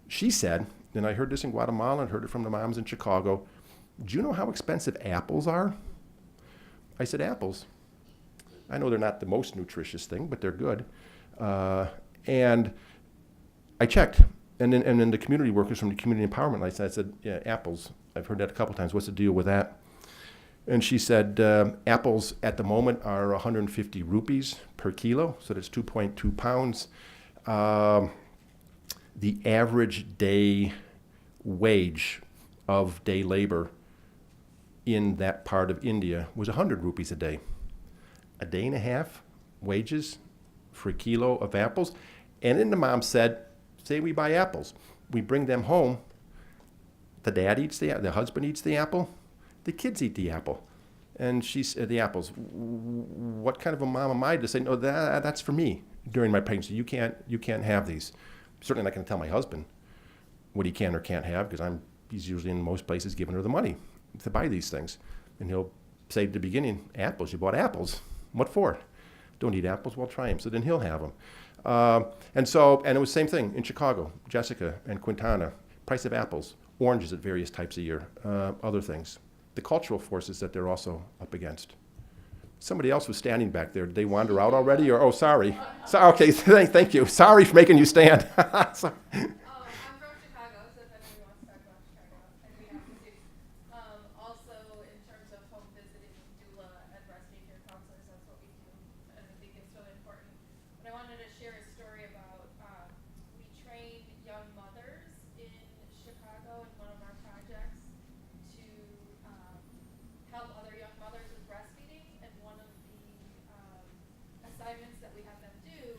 Speaker 1: She said, and I heard this in Guatemala and heard it from the moms in Chicago, do you know how expensive apples are? I said, apples? I know they're not the most nutritious thing, but they're good. And I checked, and then the community workers from the community empowerment license, I said, yeah, apples. I've heard that a couple times. What's the deal with that? And she said, apples at the moment are 150 rupees per kilo, so that's 2.2 pounds. The average day wage of day labor in that part of India was 100 rupees a day. A day and a half wages for a kilo of apples. And then the mom said, say we buy apples. We bring them home. The dad eats the husband eats the apple. The kids eat the apple. And she said, the apples. What kind of a mom am I to say, no, that's for me during my pregnancy. You can't have these. Certainly not going to tell my husband what he can or can't have, because he's usually in most places giving her the money to buy these things. And he'll say at the beginning, apples, you bought apples. What for? Don't eat apples, well try them. So then he'll have them. And it was the same thing in Chicago, Jessica and Quintana, price of apples, oranges at various types a year, other things. The cultural forces that they're also up against. Somebody else was standing back there. Did they wander out already? Or, oh, sorry. Okay, thank you. Sorry for making you stand. Sorry.
Speaker 6: I'm from Chicago, so if anybody wants to talk about Chicago, I'd be happy to. Also, in terms of home visiting doula and breastfeeding care counselors, that's what we do, and I think it's really important. But I wanted to share a story about we train young mothers in Chicago in one of our projects to help other young mothers with breastfeeding, and one of the assignments that we had them do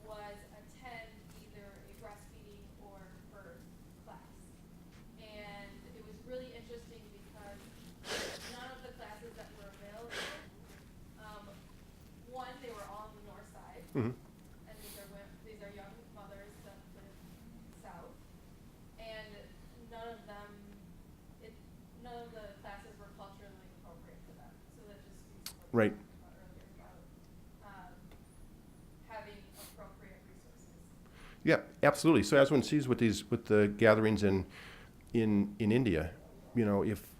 Speaker 6: was attend either a breastfeeding or birth class. And it was really interesting because none of the classes that were available, one, they were all on the north side,
Speaker 1: Mhm.
Speaker 6: and these are young mothers that live south, and none of the classes were culturally appropriate for them. So that just speaks to what
Speaker 1: Right.
Speaker 6: we talked about earlier about having appropriate resources.
Speaker 1: Yeah, absolutely. So as one sees with the gatherings in India,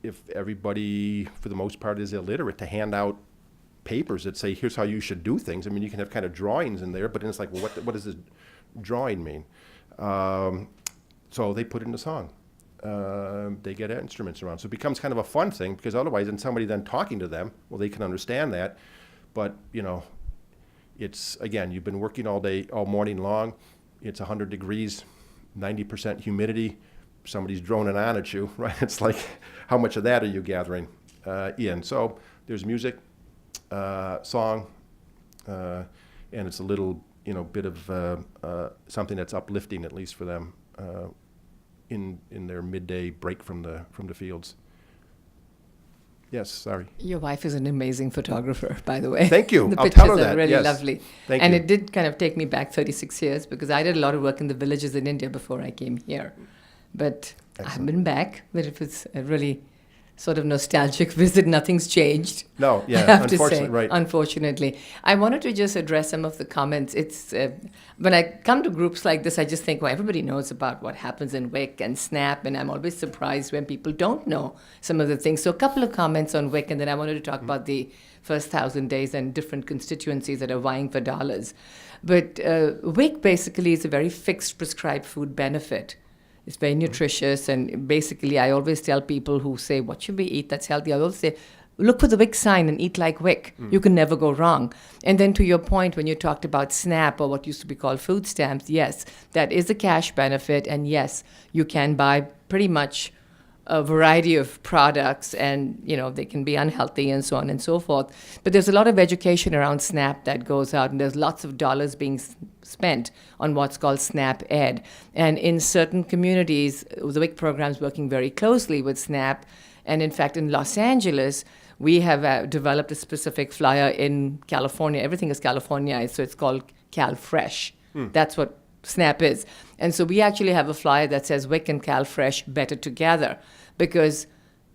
Speaker 1: if everybody for the most part is illiterate, to hand out papers that say here's how you should do things. I mean, you can have kind of drawings in there, but then it's like, well, what does this drawing mean? So they put it in a song. They get instruments around, so it becomes kind of a fun thing, because otherwise, then somebody then talking to them, well, they can understand that, but it's, again, you've been working all morning long. It's 100 degrees, 90% humidity. Somebody's droning on at you, right? It's like, how much of that are you gathering in? So there's music, song, and it's a little, bit of something that's uplifting, at least for them, in their midday break from the fields. Yes, sorry.
Speaker 7: Your wife is an amazing photographer, by the way.
Speaker 1: Thank you.
Speaker 7: The
Speaker 1: I'll
Speaker 7: pictures
Speaker 1: tell her
Speaker 7: are
Speaker 1: that.
Speaker 7: really
Speaker 1: Yes.
Speaker 7: lovely.
Speaker 1: Thank
Speaker 7: and
Speaker 1: you.
Speaker 7: it did kind of take me back 36 years, because I did a lot of work in the villages in India before I came here. But I've
Speaker 1: Excellent.
Speaker 7: been back, but it was a really sort of nostalgic visit. Nothing's changed.
Speaker 1: No, yeah,
Speaker 7: I have to
Speaker 1: unfortunately,
Speaker 7: say,
Speaker 1: right.
Speaker 7: unfortunately. I wanted to just address some of the comments. It's when I come to groups like this, I just think, well, everybody knows about what happens in WIC and SNAP, and I'm always surprised when people don't know some of the things. So a couple of comments on WIC, and then I wanted to talk about the first 1,000 days and different constituencies that are vying for dollars. But WIC basically is a very fixed prescribed food benefit. It's very nutritious, and basically I always tell people who say, what should we eat that's healthy? I always say, look for the WIC sign and eat like WIC. You can never go wrong. And then to your point, when you talked about SNAP, or what used to be called food stamps, yes, that is a cash benefit, and yes, you can buy pretty much a variety of products, and they can be unhealthy and so on and so forth. But there's a lot of education around SNAP that goes out, and there's lots of dollars being spent on what's called SNAP Ed. And in certain communities, the WIC program is working very closely with SNAP. And in fact, in Los Angeles, we have developed a specific flyer in California. Everything is Californiaized, so it's called CalFresh. That's what SNAP is. And so we actually have a flyer that says WIC and CalFresh better together, because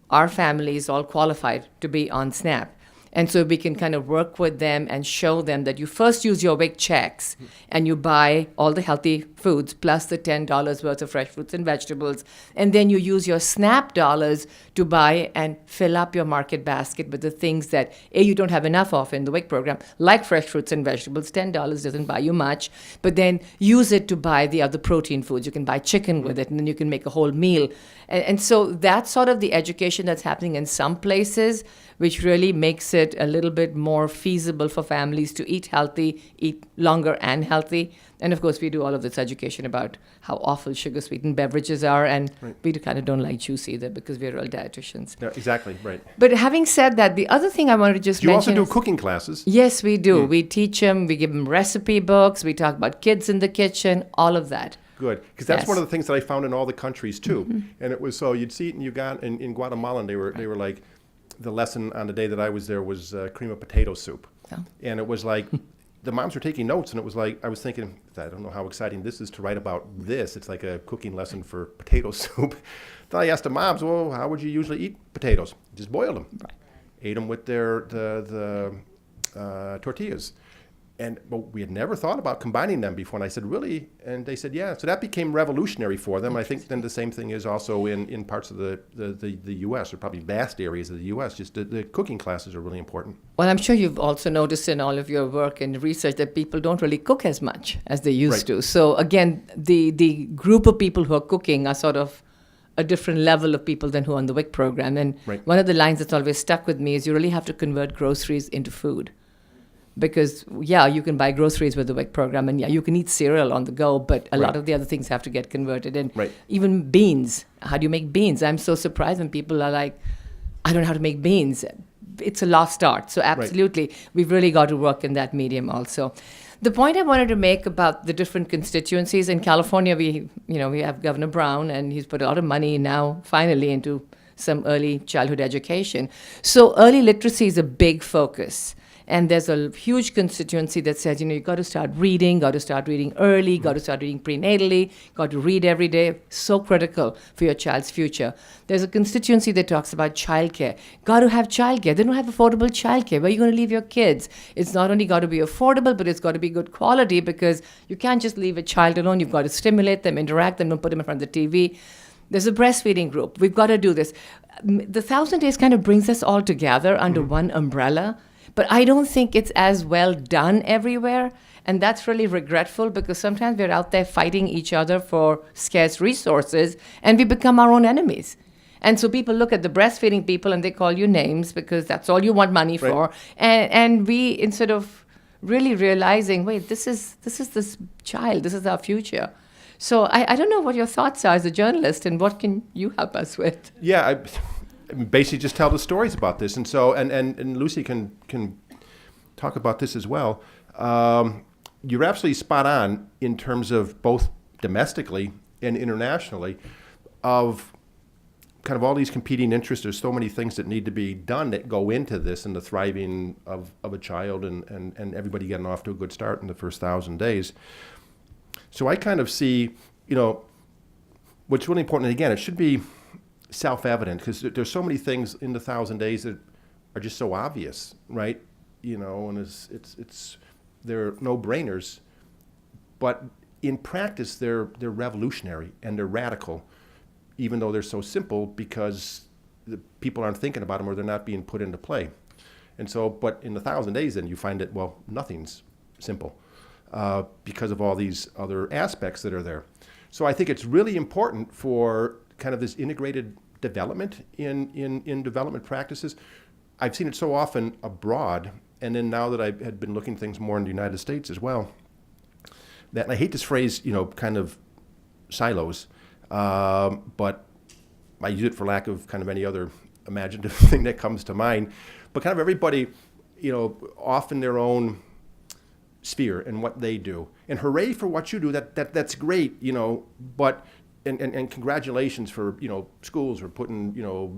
Speaker 7: our family is all qualified to be on SNAP. And so we can kind of work with them and show them that you first use your WIC checks and you buy all the healthy foods plus the $10 worth of fresh fruits and vegetables. And then you use your SNAP dollars to buy and fill up your market basket with the things that, A, you don't have enough of in the WIC program, like fresh fruits and vegetables. $10 doesn't buy you much. But then use it to buy the other protein foods. You can buy chicken with it, and then you can make a whole meal. And so that's sort of the education that's happening in some places, which really makes it a little bit more feasible for families to eat healthy, eat longer and healthy. And of course, we do all of this education about how awful sugar-sweetened beverages are, and we kind of don't like juice either, because we're all dietitians.
Speaker 1: Yeah, exactly, right.
Speaker 7: But having said that, the other thing I wanted to just
Speaker 1: You also
Speaker 7: mention
Speaker 1: do
Speaker 7: is-
Speaker 1: cooking classes.
Speaker 7: Yes, we do. We teach them, we give them recipe books, we talk about kids in the kitchen, all of that.
Speaker 1: Good, because that's
Speaker 7: Yes.
Speaker 1: one of the things that I found in all the countries too. And it was, so you'd see it in Guatemala, and they were like, the lesson on the day that I was there was cream of potato soup.
Speaker 7: Oh.
Speaker 1: And it was like, the moms were taking notes, and it was like, I was thinking, I don't know how exciting this is to write about this. It's like a cooking lesson for potato soup. Then I asked the moms, well, how would you usually eat potatoes? Just boil them.
Speaker 7: Right.
Speaker 1: ate them with the tortillas. But we had never thought about combining them before. And I said, really? And they said, yeah. So that became revolutionary for them. I think then the same thing is also in parts of the U.S., or probably vast areas of the U.S. Just the cooking classes are really important.
Speaker 7: Well, I'm sure you've also noticed in all of your work and research that people don't really cook as much as they used to. So again, the group of people who are cooking are sort of a different level of people than who are on the WIC program. And one of the lines that's always stuck with me is you really have to convert groceries into food. Because, yeah, you can buy groceries with the WIC program, and yeah, you can eat cereal on the go, but a lot of the other things have to get converted. And even beans, how do you make beans? I'm so surprised when people are like, I don't know how to make beans. It's a lost art. So absolutely, we've really got to work in that medium also. The point I wanted to make about the different constituencies in California, we have Governor Brown, and he's put a lot of money now, finally, into some early childhood education. So early literacy is a big focus. And there's a huge constituency that says, you got to start reading early, got to start reading prenatally, got to read every day. So critical for your child's future. There's a constituency that talks about childcare. Got to have childcare. They don't have affordable childcare. Where are you going to leave your kids? It's not only got to be affordable, but it's got to be good quality, because you can't just leave a child alone. You've got to stimulate them, interact them, don't put them in front of the TV. There's a breastfeeding group. We've got to do this. The 1,000 Days kind of brings us all together under one umbrella. But I don't think it's as well done everywhere. And that's really regretful, because sometimes we're out there fighting each other for scarce resources, and we become our own enemies. And so people look at the breastfeeding people and they call you names because that's all you want money for. And we, instead of really realizing, wait, this is this child, this is our future. So I don't know what your thoughts are as a journalist, and what can you help us with?
Speaker 1: Yeah, basically just tell the stories about this, and so and Lucy can talk about this as well. You're absolutely spot on in terms of both domestically and internationally of kind of all these competing interests. There's so many things that need to be done that go into this and the thriving of a child and everybody getting off to a good start in the first 1,000 days. So I kind of see, what's really important, and again, it should be self-evident, because there's so many things in the 1,000 days that are just so obvious, right? And it's they're no-brainers, but in practice they're revolutionary and they're radical, even though they're so simple, because the people aren't thinking about them or they're not being put into play. And so, but in the 1,000 days, then you find that, well, nothing's simple because of all these other aspects that are there. So I think it's really important for kind of this integrated development in development practices. I've seen it so often abroad, and then now that I had been looking at things more in the United States as well, that, and I hate this phrase, kind of silos, but I use it for lack of kind of any other imaginative thing that comes to mind, but kind of everybody, off in their own sphere and what they do. And hooray for what you do, that's great, but and congratulations for schools for putting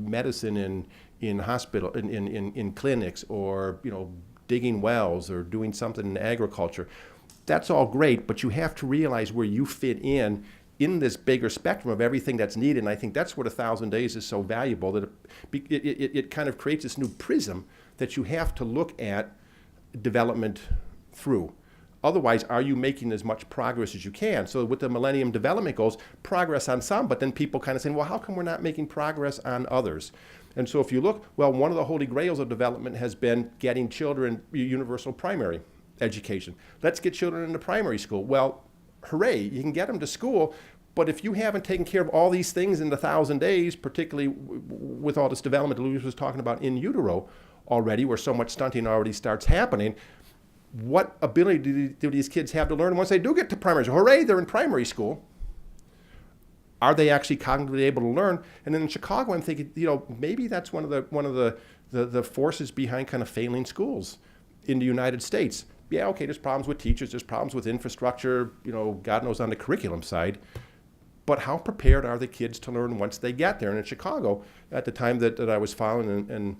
Speaker 1: medicine in hospital in clinics, or digging wells or doing something in agriculture. That's all great, but you have to realize where you fit in this bigger spectrum of everything that's needed. And I think that's what 1,000 Days is so valuable, that it kind of creates this new prism that you have to look at development through. Otherwise, are you making as much progress as you can? So with the Millennium Development Goals, progress on some, but then people kind of saying, well, how come we're not making progress on others? And so if you look, well, one of the holy grails of development has been getting children universal primary education. Let's get children into primary school. Well, hooray, you can get them to school, but if you haven't taken care of all these things in the 1,000 days, particularly with all this development Louise was talking about in utero already, where so much stunting already starts happening, what ability do these kids have to learn? And once they do get to primary school, hooray, they're in primary school. Are they actually cognitively able to learn? And then in Chicago, I'm thinking, maybe that's one of the forces behind kind of failing schools in the United States. Yeah, okay, there's problems with teachers, there's problems with infrastructure, God knows on the curriculum side. But how prepared are the kids to learn once they get there? And in Chicago, at the time that I was following and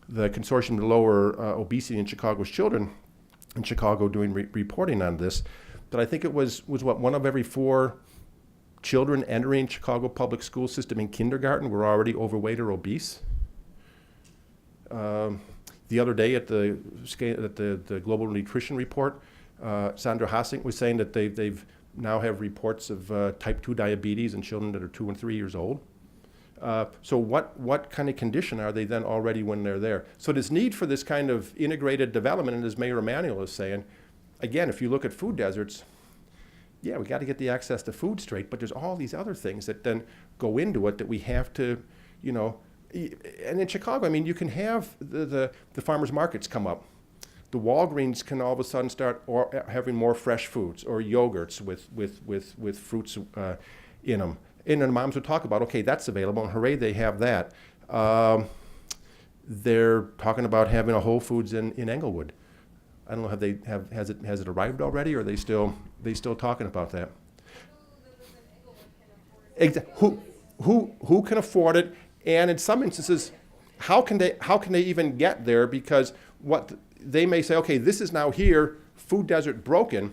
Speaker 1: the Consortium to Lower Obesity in Chicago's Children in Chicago doing reporting on this, that I think it was what, one of every 4 children entering Chicago public school system in kindergarten were already overweight or obese. The other day at the Global Nutrition Report, Sandra Hassink was saying that they've now have reports of type 2 diabetes in children that are 2 and 3 years old. So what kind of condition are they then already when they're there? So there's need for this kind of integrated development, and as Mayor Emanuel is saying, again, if you look at food deserts, yeah, we got to get the access to food straight, but there's all these other things that then go into it that we have to, you know, and in Chicago, I mean, you can have the farmers markets come up. The Walgreens can all of a sudden start having more fresh foods or yogurts with fruits in them. And then moms would talk about, okay, that's available, and hooray, they have that. They're talking about having a Whole Foods in Englewood. I don't know, has it arrived already, or are they still talking about that? Who can afford it? And in some instances, how can they even get there? Because what they may say, okay, this is now here, food desert broken.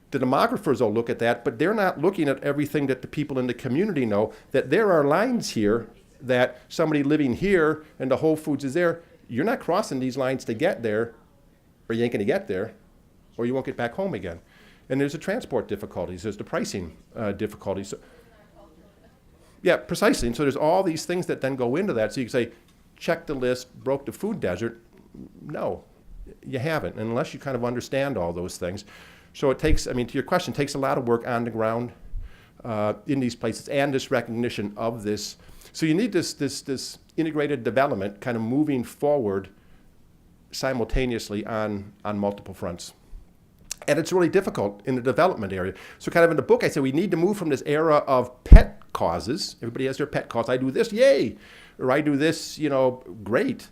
Speaker 1: The demographers will look at that, but they're not looking at everything that the people in the community know, that there are lines here that somebody living here and the Whole Foods is there. You're not crossing these lines to get there, or you ain't going to get there, or you won't get back home again. And there's the transport difficulties, there's the pricing difficulties. So, yeah, precisely. And so there's all these things that then go into that. So you can say, check the list, broke the food desert. No, you haven't, unless you kind of understand all those things. So it takes, I mean, to your question, it takes a lot of work on the ground in these places, and this recognition of this. So you need this integrated development kind of moving forward simultaneously on multiple fronts. And it's really difficult in the development area. So kind of in the book, I say we need to move from this era of pet causes. Everybody has their pet cause. I do this, yay! Or I do this, you know, great.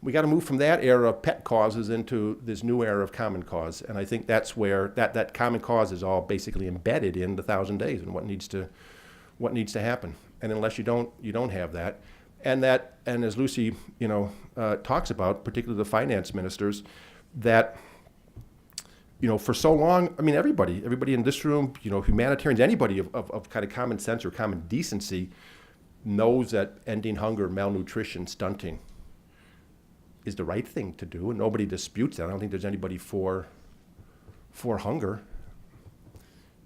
Speaker 1: We got to move from that era of pet causes into this new era of common cause. And I think that's where that common cause is all basically embedded in the 1,000 days and what needs to happen. And unless you don't have that. And as Lucy, you know, talks about, particularly the finance ministers, that, you know, for so long, I mean, everybody in this room, you know, humanitarians, anybody of kind of common sense or common decency knows that ending hunger, malnutrition, stunting is the right thing to do, and nobody disputes that. I don't think there's anybody for hunger.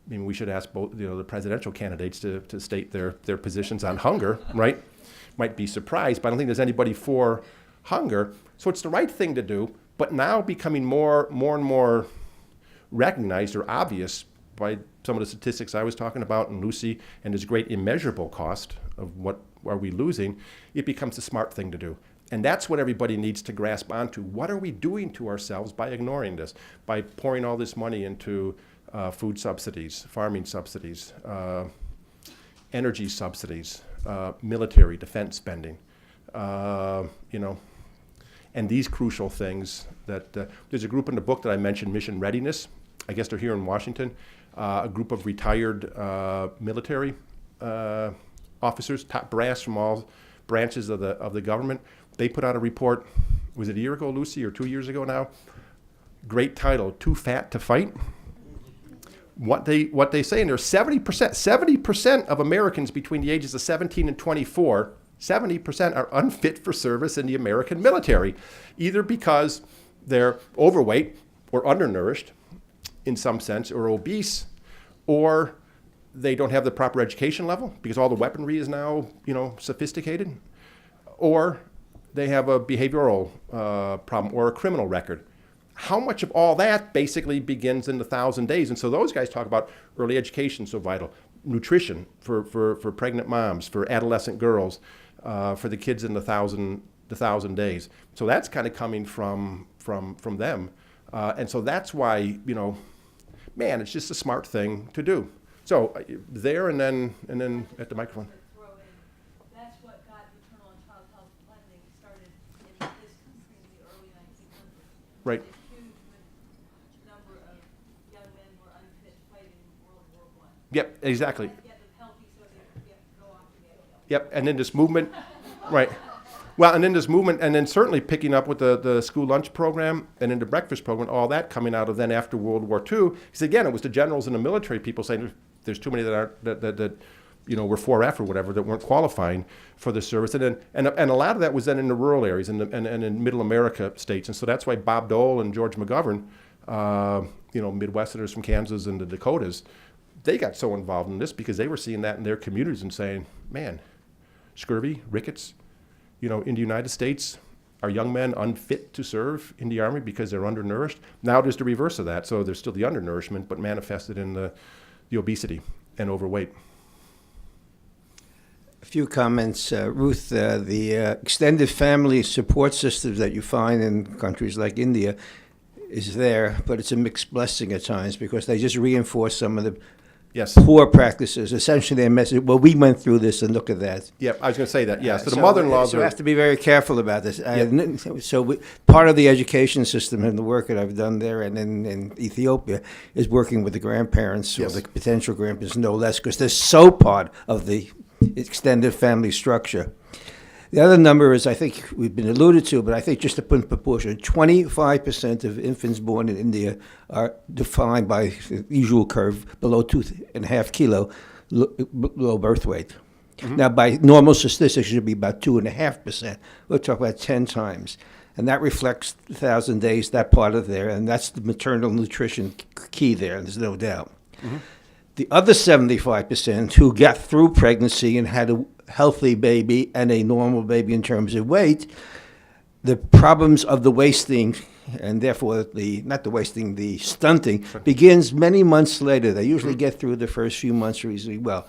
Speaker 1: I mean, we should ask both, you know, the presidential candidates to state their positions on hunger, right? Might be surprised, but I don't think there's anybody for hunger. So it's the right thing to do, but now becoming more and more recognized or obvious by some of the statistics I was talking about and Lucy, and this great immeasurable cost of what are we losing, it becomes the smart thing to do. And that's what everybody needs to grasp onto. What are we doing to ourselves by ignoring this, by pouring all this money into food subsidies, farming subsidies, energy subsidies, military defense spending, you know, and these crucial things that there's a group in the book that I mentioned, Mission Readiness. I guess they're here in Washington, a group of retired military officers, top brass from all branches of the government. They put out a report, was it a year ago, Lucy, or 2 years ago now? Great title, Too Fat to Fight. What they say, and there's 70% of Americans between the ages of 17 and 24, 70% are unfit for service in the American military, either because they're overweight or undernourished in some sense, or obese, or they don't have the proper education level because all the weaponry is now, you know, sophisticated, or they have a behavioral problem or a criminal record. How much of all that basically begins in the 1,000 days? And so those guys talk about early education, so vital, nutrition for pregnant moms, for adolescent girls, for the kids in the 1,000 days. So that's kind of coming from them. And so that's why, you know, man, it's just a smart thing to do. So there and then at the microphone.
Speaker 5: That's what got maternal and child health funding started in this country in the early 1900s.
Speaker 1: Right.
Speaker 5: A huge number of young men were unfit fighting World War I.
Speaker 1: Yep, exactly.
Speaker 5: Get them healthy so they could go off to get healthy.
Speaker 1: Yep, and then this movement, right. Well, and then this movement, and then certainly picking up with the school lunch program and then the breakfast program, all that coming out of then after World War II. Because again, it was the generals and the military people saying there's too many that were 4F or whatever that weren't qualifying for the service. And a lot of that was then in the rural areas and in middle America states. And so that's why Bob Dole and George McGovern, Midwesterners from Kansas and the Dakotas, they got so involved in this because they were seeing that in their communities and saying, man, scurvy, rickets, in the United States, are young men unfit to serve in the Army because they're undernourished? Now there's the reverse of that. So there's still the undernourishment, but manifested in the obesity and overweight.
Speaker 8: A few comments, Ruth. The extended family support systems that you find in countries like India is there, but it's a mixed blessing at times because they just reinforce some of the poor practices. Essentially, their message, well, we went through this and look at that.
Speaker 1: Yeah, I was going to say that, yes. So the mother-in-laws
Speaker 8: So we have to be very careful about this. Part of the education system and the work that I've done there and in Ethiopia is working with the grandparents or the potential grandparents, no less, because they're so part of the extended family structure. The other number is, I think we've been alluded to, but I think just to put in proportion, 25% of infants born in India are defined by the usual curve below 2.5 kilo, low birth weight. Mm-hmm. Now, by normal statistics, it should be about 2.5%. We'll talk about 10 times. And that reflects 1,000 days, that part of there, and that's the maternal nutrition key there, there's no doubt. Mm-hmm. The other 75% who got through pregnancy and had a healthy baby and a normal baby in terms of weight, the problems of the wasting, and therefore the stunting, begins many months later. They usually get through the first few months reasonably well.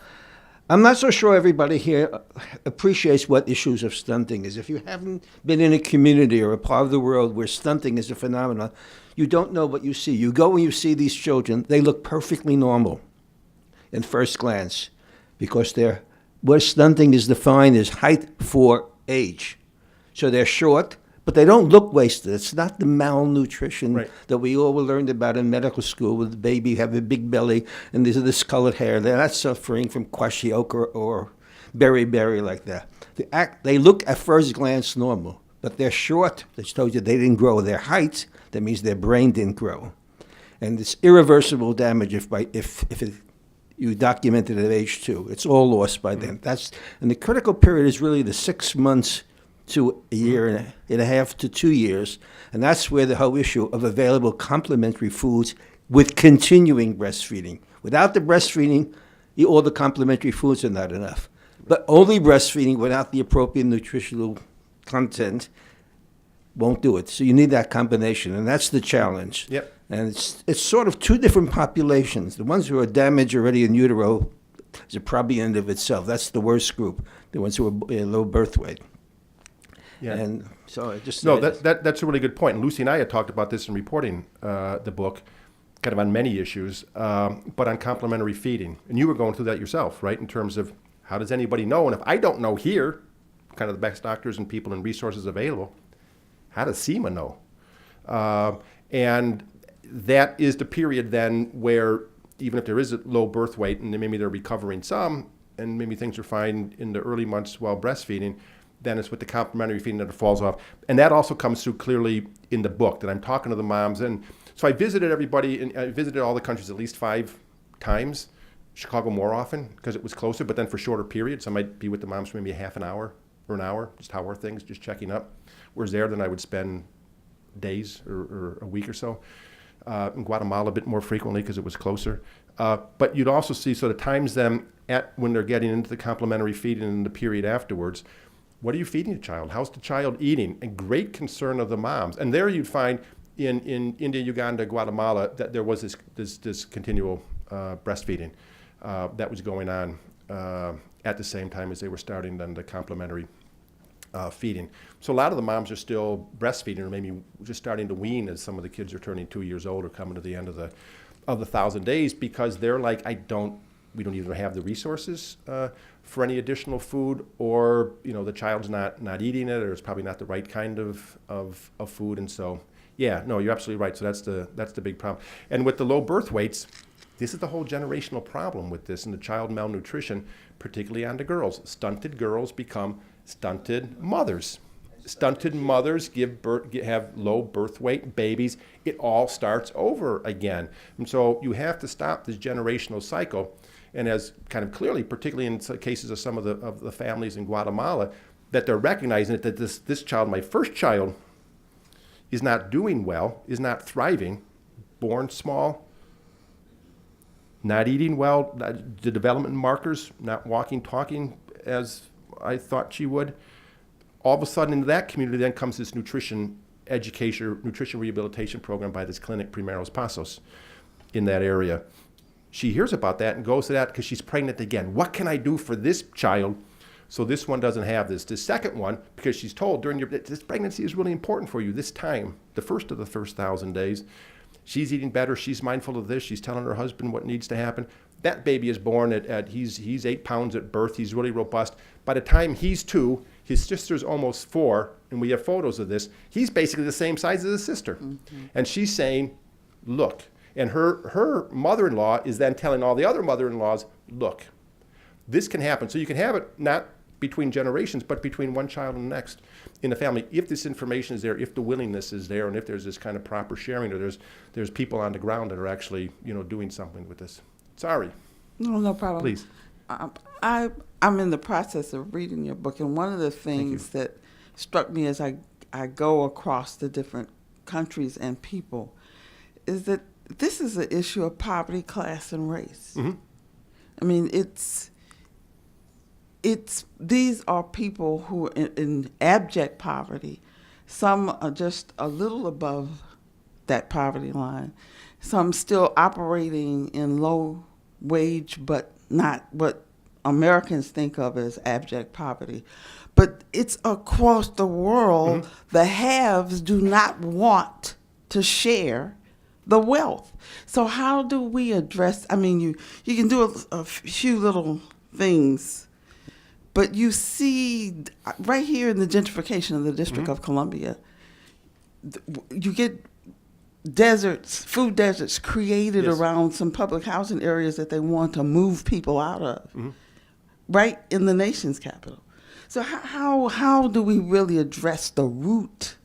Speaker 8: I'm not so sure everybody here appreciates what issues of stunting is. If you haven't been in a community or a part of the world where stunting is a phenomenon, you don't know what you see. You go and you see these children, they look perfectly normal in first glance because where stunting is defined as height for age. So they're short, but they don't look wasted. It's not the malnutrition that we all learned about in medical school with the baby have a big belly and there's this colored hair. They're not suffering from kwashiorkor or beriberi like that. They look at first glance normal, but they're short. They told you they didn't grow their height. That means their brain didn't grow. And it's irreversible damage if you document it at age 2. It's all lost by then. And the critical period is really the 6 months to a year and a half to 2 years. And that's where the whole issue of available complementary foods with continuing breastfeeding. Without the breastfeeding, all the complementary foods are not enough. But only breastfeeding without the appropriate nutritional content won't do it. So you need that combination, and that's the challenge.
Speaker 1: Yep.
Speaker 8: And it's sort of two different populations. The ones who are damaged already in utero is a problem in and of itself. That's the worst group, the ones who are low birth weight.
Speaker 1: Yeah.
Speaker 8: And so I just...
Speaker 1: that's a really good point. And Lucy and I had talked about this in reporting the book, kind of on many issues, but on complementary feeding. And you were going through that yourself, right, in terms of how does anybody know? And if I don't know here, kind of the best doctors and people and resources available, how does SEMA know? And that is the period then where even if there is a low birth weight and maybe they're recovering some and maybe things are fine in the early months while breastfeeding, then it's with the complementary feeding that it falls off. And that also comes through clearly in the book that I'm talking to the moms. And so I visited everybody, and I visited all the countries at least 5 times, Chicago more often because it was closer, but then for shorter periods. I might be with the moms for maybe a half an hour or an hour, just how are things, just checking up. Whereas there, then I would spend days or a week or so. In Guatemala a bit more frequently because it was closer. But you'd also see sort of times them when they're getting into the complementary feeding in the period afterwards. What are you feeding the child? How's the child eating? And great concern of the moms. And there you'd find in India, Uganda, Guatemala that there was this continual breastfeeding that was going on at the same time as they were starting then the complementary feeding. So a lot of the moms are still breastfeeding or maybe just starting to wean as some of the kids are turning 2 years old or coming to the end of the 1,000 days because they're like, we don't even have the resources for any additional food, or the child's not eating it, or it's probably not the right kind of food. And so, yeah, no, you're absolutely right. So that's the big problem. And with the low birth weights, this is the whole generational problem with this and the child malnutrition, particularly on the girls. Stunted girls become stunted mothers. Stunted mothers have low birth weight babies. It all starts over again. And so you have to stop this generational cycle. and as kind of clearly, particularly in some cases of some of the families in Guatemala, that they're recognizing that this child, my first child, is not doing well, is not thriving, born small, not eating well, the development markers, not walking, talking as I thought she would. All of a sudden, into that community then comes this nutrition education, nutrition rehabilitation program by this clinic, Primeros Pasos, in that area. She hears about that and goes to that because she's pregnant again. What can I do for this child so this one doesn't have this? The second one, because she's told this pregnancy is really important for you this time, the first of the first 1,000 days. She's eating better. She's mindful of this. She's telling her husband what needs to happen. That baby is born he's 8 pounds at birth. He's really robust. By the time he's 2, his sister's almost 4, and we have photos of this. He's basically the same size as his sister. Mm-hmm. And she's saying, look. And her mother-in-law is then telling all the other mother-in-laws, look, this can happen. So you can have it not between generations, but between one child and the next in the family, if this information is there, if the willingness is there, and if there's this kind of proper sharing, or there's people on the ground that are actually, doing something with this. Sorry.
Speaker 9: No problem.
Speaker 1: Please.
Speaker 9: I'm in the process of reading your book, and one of the things that struck me as I go across the different countries and people is that this is an issue of poverty, class, and race. Mm-hmm. I mean, these are people who are in abject poverty. Some are just a little above that poverty line. Some still operating in low wage, but not what Americans think of as abject poverty. But it's across the world. Mm-hmm. The haves do not want to share the wealth. So how do we address, I mean, you can do a few little things, but you see right here in the gentrification of the District mm-hmm. of Columbia, you get deserts, food deserts created yes. around some public housing areas that they want to move people out of, mm-hmm. right in the nation's capital. So how do we really address the root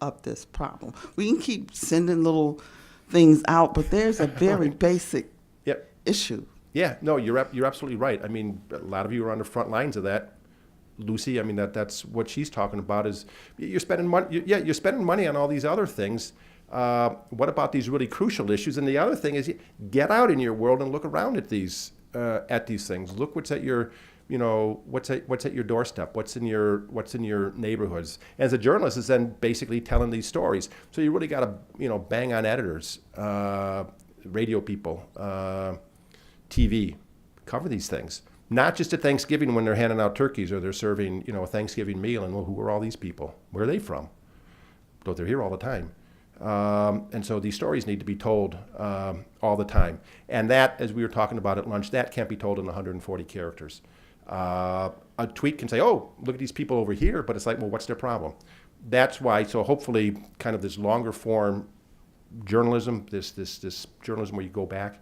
Speaker 9: of this problem? We can keep sending little things out, but there's a very basic yep. issue.
Speaker 1: Yeah, no, you're absolutely right. I mean, a lot of you are on the front lines of that. Lucy, I mean, that's what she's talking about is you're spending money. You're spending money on all these other things. What about these really crucial issues? And the other thing is, get out in your world and look around at these things. Look what's at your, what's at your doorstep. What's in your neighborhoods. As a journalist, is then basically telling these stories. So you really got to, bang on editors, radio people, TV, cover these things. Not just at Thanksgiving when they're handing out turkeys or they're serving, a Thanksgiving meal, and well, who are all these people? Where are they from? Though they're here all the time. And so these stories need to be told all the time. And that, as we were talking about at lunch, that can't be told in 140 characters. A tweet can say, oh, look at these people over here, but it's like, well, what's their problem? That's why, so hopefully kind of this longer form journalism, this journalism where you go back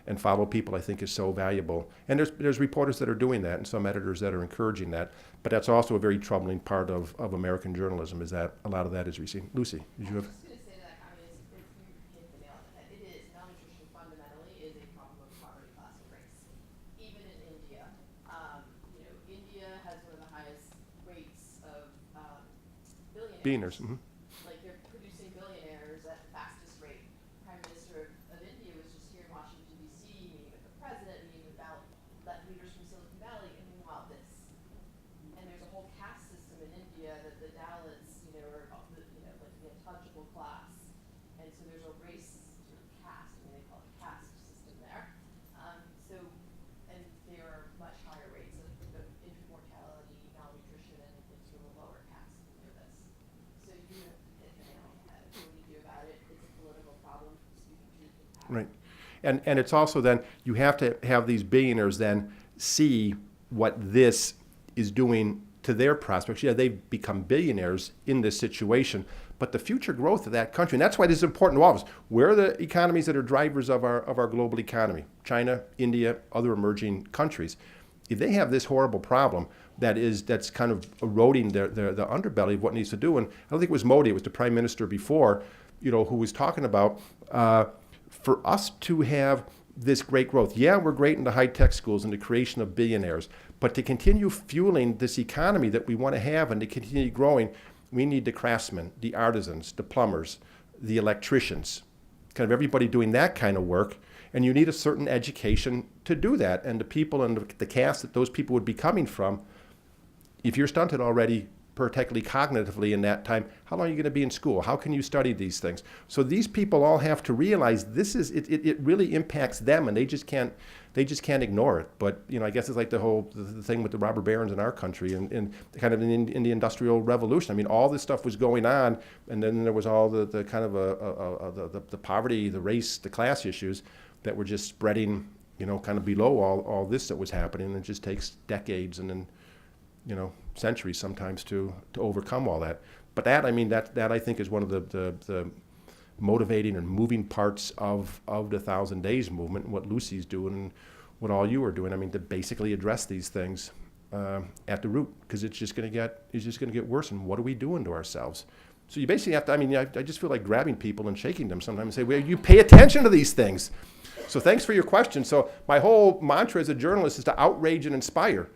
Speaker 1: and follow people, I think is so valuable. And there's reporters that are doing that and some editors that are encouraging that. But that's also a very troubling part of American journalism, is that a lot of that is received. Lucy, did you have?
Speaker 4: Fundamentally is a problem of poverty, class, and race. Even in India, India has one of the highest rates of billionaires.
Speaker 1: Mm-hmm.
Speaker 4: Like they're producing billionaires at the fastest rate. Prime Minister of India was just here in Washington D.C. meeting with the president, meeting with leaders from Silicon Valley, and meanwhile this. And there's a whole caste system in India that the Dalits, are like the untouchable class, and so there's a race. They call it caste system there. And there are much higher rates of infant mortality, malnutrition, and it's from a lower caste than this. So you hit the nail on the head. What do we do about it? It's a political problem.
Speaker 1: Right. And it's also then, you have to have these billionaires then see what this is doing to their prospects. Yeah, they've become billionaires in this situation, but the future growth of that country, and that's why this is important to all of us. Where are the economies that are drivers of our global economy? China, India, other emerging countries. If they have this horrible problem that's kind of eroding the underbelly of what needs to do, and I don't think it was Modi, it was the prime minister before, who was talking about for us to have this great growth. Yeah, we're great in the high-tech schools and the creation of billionaires, but to continue fueling this economy that we want to have and to continue growing, we need the craftsmen, the artisans, the plumbers, the electricians, kind of everybody doing that kind of work, and you need a certain education to do that. And the people and the cast that those people would be coming from, if you're stunted already, particularly cognitively in that time, how long are you going to be in school? How can you study these things? So these people all have to realize this is it really impacts them, and they just can't ignore it. But I guess it's like the thing with the robber barons in our country and kind of in the Industrial Revolution. I mean, all this stuff was going on, and then there was all the kind of the poverty, the race, the class issues that were just spreading, kind of below all this that was happening. And it just takes decades and then centuries sometimes to overcome all that. But that I think is one of the motivating and moving parts of the 1,000 Days movement, and what Lucy's doing and what all you are doing. I mean, to basically address these things at the root, because it's just going to get worse. And what are we doing to ourselves? So you basically have to. I just feel like grabbing people and shaking them sometimes and say, "Well, you pay attention to these things." So thanks for your question. So my whole mantra as a journalist is to outrage and inspire.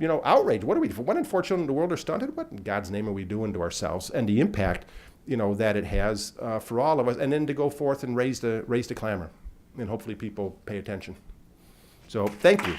Speaker 1: Outrage. What are we? For 1 in 4 children in the world are stunted. What in God's name are we doing to ourselves? And the impact, that it has for all of us. And then to go forth and raise the clamor, and hopefully people pay attention. So thank you.